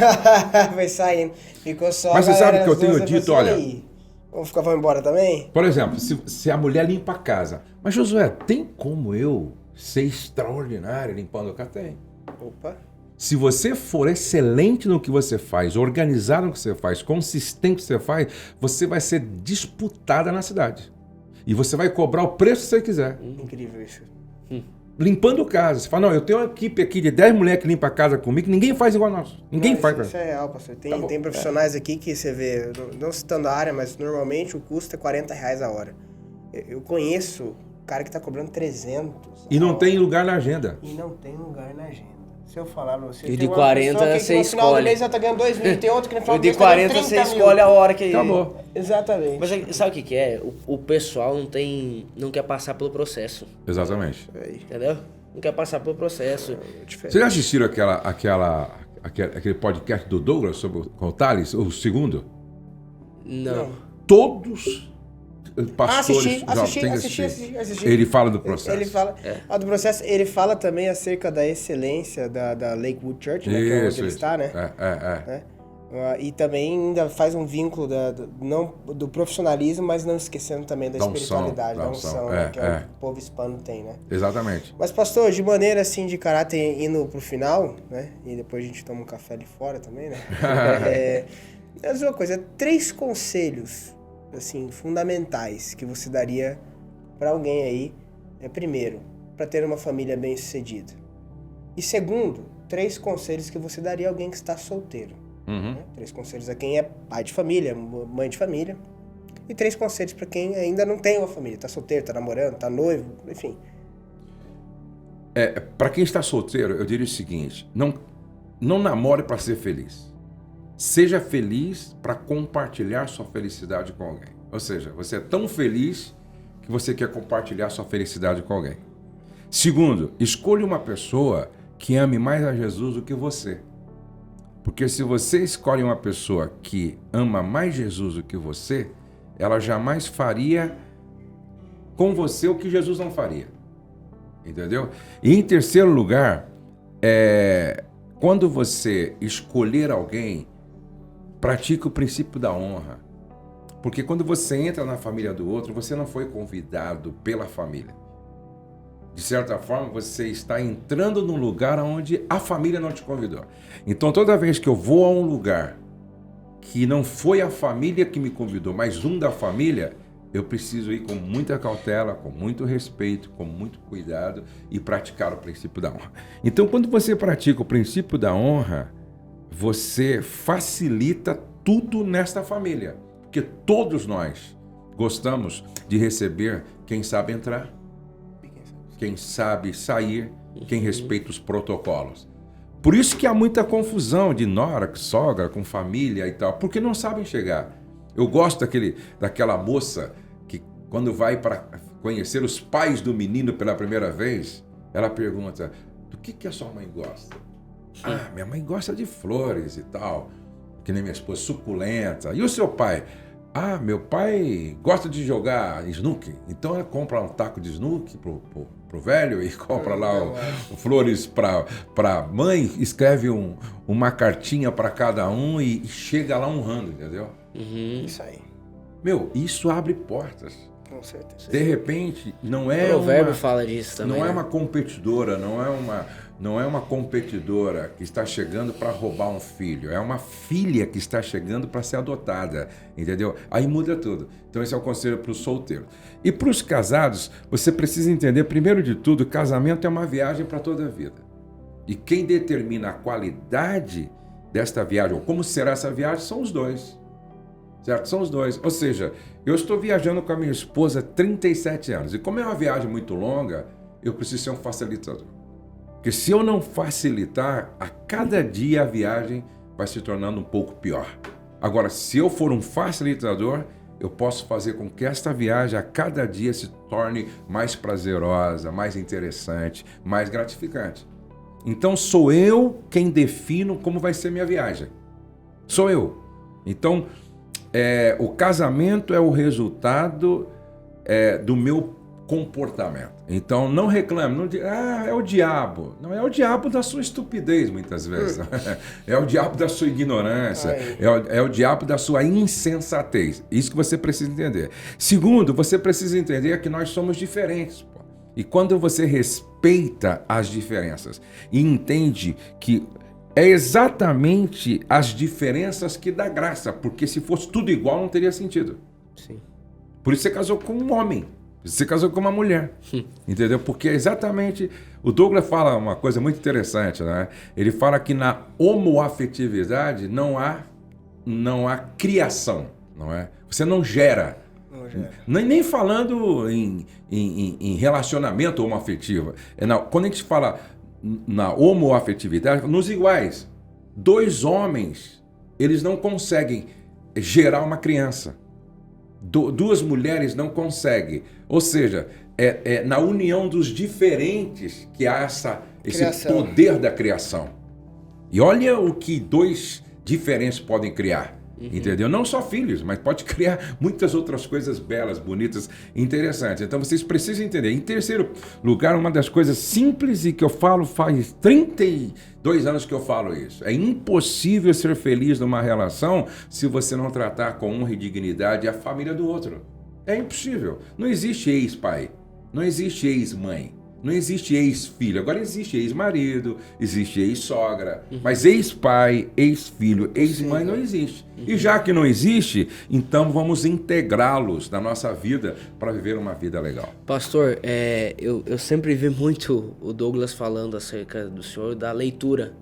Foi saindo. Ficou só Mas a você sabe galera que eu tenho azul, dito, falou assim, olha- "E aí? Vamos embora também?" Por exemplo, se a mulher limpa a casa. Mas, Josué, tem como eu ser extraordinário limpando a casa? Tem. Opa. Se você for excelente no que você faz, organizado no que você faz, consistente no que você faz, você vai ser disputada na cidade. E você vai cobrar o preço que você quiser. Incrível isso. Limpando casa. Você fala, não, eu tenho uma equipe aqui de 10 mulheres que limpam a casa comigo, ninguém faz igual a nós. Ninguém Não, faz. Isso é real, pastor. Tá bom. Tem profissionais aqui que você vê, não citando a área, mas normalmente o custo é R$40 a hora. Eu conheço cara que tá cobrando 300. E não a tem hora. lugar na agenda. E não tem lugar na agenda. Se eu falar pra você... E tem de uma 40 pessoa que você no final do escolhe. mês ela tá ganhando 2 mil, tem outro que no final O do de mês tá ganhando 40 você 30 mil. escolhe a hora que... Acabou. Exatamente. Mas sabe o que é? O pessoal não quer passar pelo processo, Exatamente. Aí, entendeu? Não quer passar pelo processo. é diferente. Vocês já assistiram aquele podcast do Douglas sobre com o Thales, o segundo? Não. Todos pastores... Assisti. tem que assistir. Ele fala do processo. Ele fala do processo. Ele fala também acerca da excelência da Lakewood Church, né, que é onde ele está, né? Né? E também ainda faz um vínculo não do profissionalismo, mas não esquecendo também da Da unção, espiritualidade, da da unção, unção, né, que é. o povo hispano tem, né? Exatamente. Mas, pastor, de maneira assim, de caráter, indo pro final, né? E depois a gente toma um café ali fora também, né? Mas uma coisa, 3 conselhos, assim, fundamentais que você daria para alguém aí. Primeiro, para ter uma família bem-sucedida. E segundo, 3 conselhos que você daria a alguém que está solteiro. Uhum. Né? 3 conselhos a quem é pai de família, mãe de família. E 3 conselhos para quem ainda não tem uma família, tá solteiro, tá namorando, tá noivo, enfim. Para quem está solteiro, eu diria o seguinte: não namore para ser feliz. Seja feliz para compartilhar sua felicidade com alguém. Ou seja, você é tão feliz que você quer compartilhar sua felicidade com alguém. Segundo, escolha uma pessoa que ame mais a Jesus do que você. Porque se você escolhe uma pessoa que ama mais Jesus do que você, ela jamais faria com você o que Jesus não faria. Entendeu? E em terceiro lugar, quando você escolher alguém, pratique o princípio da honra. Porque quando você entra na família do outro, você não foi convidado pela família. De certa forma, você está entrando num lugar onde a família não te convidou. Então, toda vez que eu vou a um lugar que não foi a família que me convidou, mas um da família, eu preciso ir com muita cautela, com muito respeito, com muito cuidado e praticar o princípio da honra. Então, quando você pratica o princípio da honra, você facilita tudo nesta família, porque todos nós gostamos de receber quem sabe entrar, quem sabe sair, quem respeita os protocolos. Por isso que há muita confusão de nora, sogra, com família e tal, porque não sabem chegar. Eu gosto daquela moça que, quando vai para conhecer os pais do menino pela primeira vez, ela pergunta, do que a sua mãe gosta? Ah, minha mãe gosta de flores e tal, que nem minha esposa, suculenta. E o seu pai? Ah, meu pai gosta de jogar snooker, então ela compra um taco de snooker pro velho e compra lá flores pra mãe, escreve uma cartinha para cada um e chega lá honrando, entendeu? Isso aí. Meu, isso abre portas. Com certeza. De repente, não é O provérbio fala disso também. não é né? uma competidora, não é uma competidora que está chegando para roubar um filho, é uma filha que está chegando para ser adotada, entendeu? Aí muda tudo. Então esse é o conselho para os solteiros. E para os casados, você precisa entender, primeiro de tudo, casamento é uma viagem para toda a vida. E quem determina a qualidade desta viagem, ou como será essa viagem, são os dois. Certo? São os dois. Ou seja, eu estou viajando com a minha esposa há 37 anos. E como é uma viagem muito longa, eu preciso ser um facilitador. Porque se eu não facilitar, a cada dia a viagem vai se tornando um pouco pior. Agora, se eu for um facilitador, eu posso fazer com que esta viagem a cada dia se torne mais prazerosa, mais interessante, mais gratificante. Então sou eu quem defino como vai ser minha viagem. Sou eu. Então, o casamento é o resultado do meu comportamento. Então não reclame, não diga, é o diabo. Não, é o diabo da sua estupidez, muitas vezes. É o diabo da sua ignorância. É o diabo da sua insensatez. Isso que você precisa entender. Segundo, você precisa entender que nós somos diferentes. Pô. E quando você respeita as diferenças e entende que é exatamente as diferenças que dá graça, porque se fosse tudo igual não teria sentido. Sim. Por isso você casou com um homem, você casou com uma mulher, entendeu? Porque é exatamente... O Douglas fala uma coisa muito interessante, né? Ele fala que na homoafetividade não há criação, não é? Você não gera. Nem falando em relacionamento homoafetivo. Quando a gente fala na homoafetividade, nos iguais, dois homens, eles não conseguem gerar uma criança. Duas mulheres não conseguem. Ou seja, é na união dos diferentes que há esse poder da criação. E olha o que dois diferentes podem criar. Entendeu? Não só filhos, mas pode criar muitas outras coisas belas, bonitas, interessantes. Então vocês precisam entender. Em terceiro lugar, uma das coisas simples e que eu falo faz 32 anos que eu falo isso. É impossível ser feliz numa relação se você não tratar com honra e dignidade a família do outro. É impossível. Não existe ex-pai, não existe ex-mãe. Não existe ex-filho, agora existe ex-marido, existe ex-sogra, mas ex-pai, ex-filho, ex-mãe não existe. E já que não existe, então vamos integrá-los na nossa vida para viver uma vida legal. Pastor, eu sempre vi muito o Douglas falando acerca do senhor, da leitura.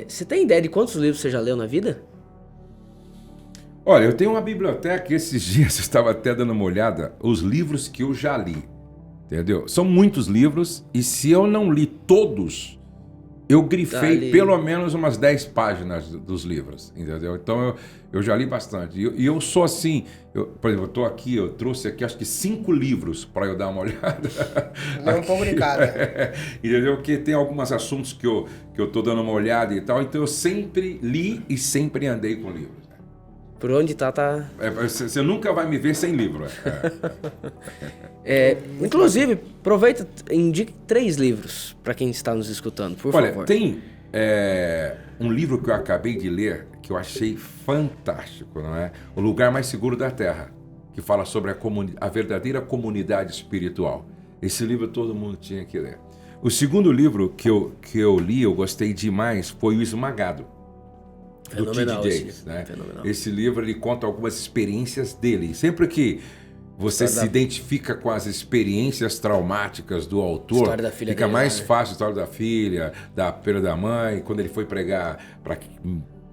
Você tem ideia de quantos livros você já leu na vida? Olha, eu tenho uma biblioteca, esses dias eu estava até dando uma olhada, os livros que eu já li. Entendeu? São muitos livros e se eu não li todos, eu grifei pelo menos umas 10 páginas dos livros, entendeu? Então eu já li bastante. E eu sou assim, por exemplo, eu estou aqui, eu trouxe aqui acho que 5 livros para eu dar uma olhada. É um pouco de cada. Entendeu? Porque tem alguns assuntos que eu estou dando uma olhada e tal, então eu sempre li e sempre andei com livros. Por onde tá... Você nunca vai me ver sem livro. Inclusive, aproveita, indique 3 livros para quem está nos escutando, por favor. Olha, tem um livro que eu acabei de ler que eu achei fantástico, não é? O Lugar Mais Seguro da Terra, que fala sobre a verdadeira comunidade espiritual. Esse livro todo mundo tinha que ler. O segundo livro que eu li, eu gostei demais, foi O Esmagado. Fenomenal T.D. esse Jakes, livro, né? fenomenal. Esse livro ele conta algumas experiências dele. Sempre que você se identifica com as experiências traumáticas do autor, História da filha fica dele, mais né? fácil a história da filha, da perda da mãe, quando ele foi pregar para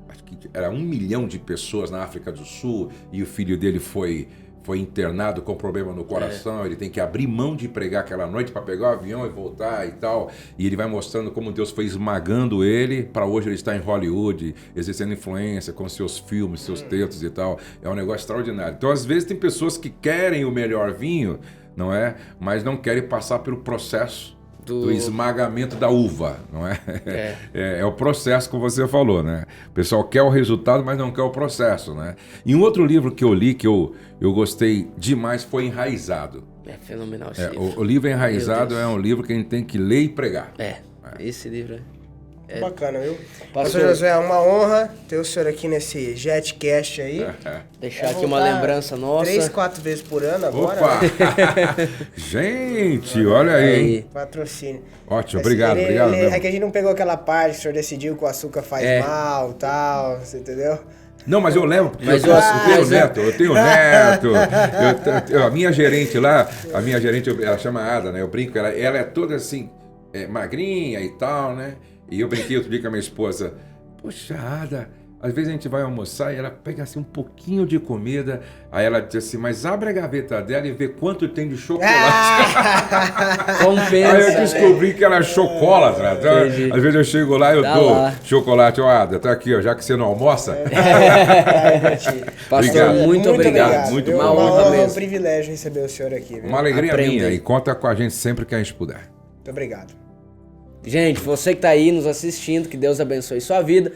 acho que era 1 milhão de pessoas na África do Sul e o filho dele foi internado com problema no coração, ele tem que abrir mão de pregar aquela noite para pegar o avião e voltar e tal, e ele vai mostrando como Deus foi esmagando ele, para hoje ele está em Hollywood, exercendo influência com seus filmes, seus textos e tal, é um negócio extraordinário. Então às vezes tem pessoas que querem o melhor vinho, não é? Mas não querem passar pelo processo do esmagamento da uva, não é? É o processo que você falou, né? O pessoal quer o resultado, mas não quer o processo, né? E um outro livro que eu li, que eu gostei demais, foi Enraizado. É fenomenal esse livro. O livro Enraizado Meu Deus. é um livro que a gente tem que ler e pregar. Esse livro Bacana, viu? Pastor Pastor Josué, é uma honra ter o senhor aqui nesse JetCast aí. deixar aqui uma lembrança nossa. 3, 4 vezes por ano agora. Opa! Gente, olha aí, hein? Patrocínio. Ótimo, obrigado, Ele- obrigado. ele- mesmo. É que a gente não pegou aquela parte que o senhor decidiu que o açúcar faz mal e tal, você entendeu? Não, mas eu lembro, porque Mas eu tenho mas neto, a minha gerente lá, ela chama Ada, né? Eu brinco, ela é toda assim, magrinha e tal, né? E eu brinquei outro dia com a minha esposa, poxa, Ada, às vezes a gente vai almoçar e ela pega assim um pouquinho de comida, aí ela diz assim, mas abre a gaveta dela e vê quanto tem de chocolate. Compensa, Aí eu né? descobri que ela é chocolatra. Então, Entendi. às vezes eu chego lá e eu Tá dou lá. chocolate. Ó, Ada, tá aqui, ó, já que você não almoça. Pastor, Obrigado. muito obrigado. Muito viu? uma bom. honra É um mesmo. privilégio receber o senhor aqui, viu? Uma alegria Aprender. minha. E conta com a gente sempre que a gente puder. Muito obrigado. Gente, você que tá aí nos assistindo, que Deus abençoe sua vida.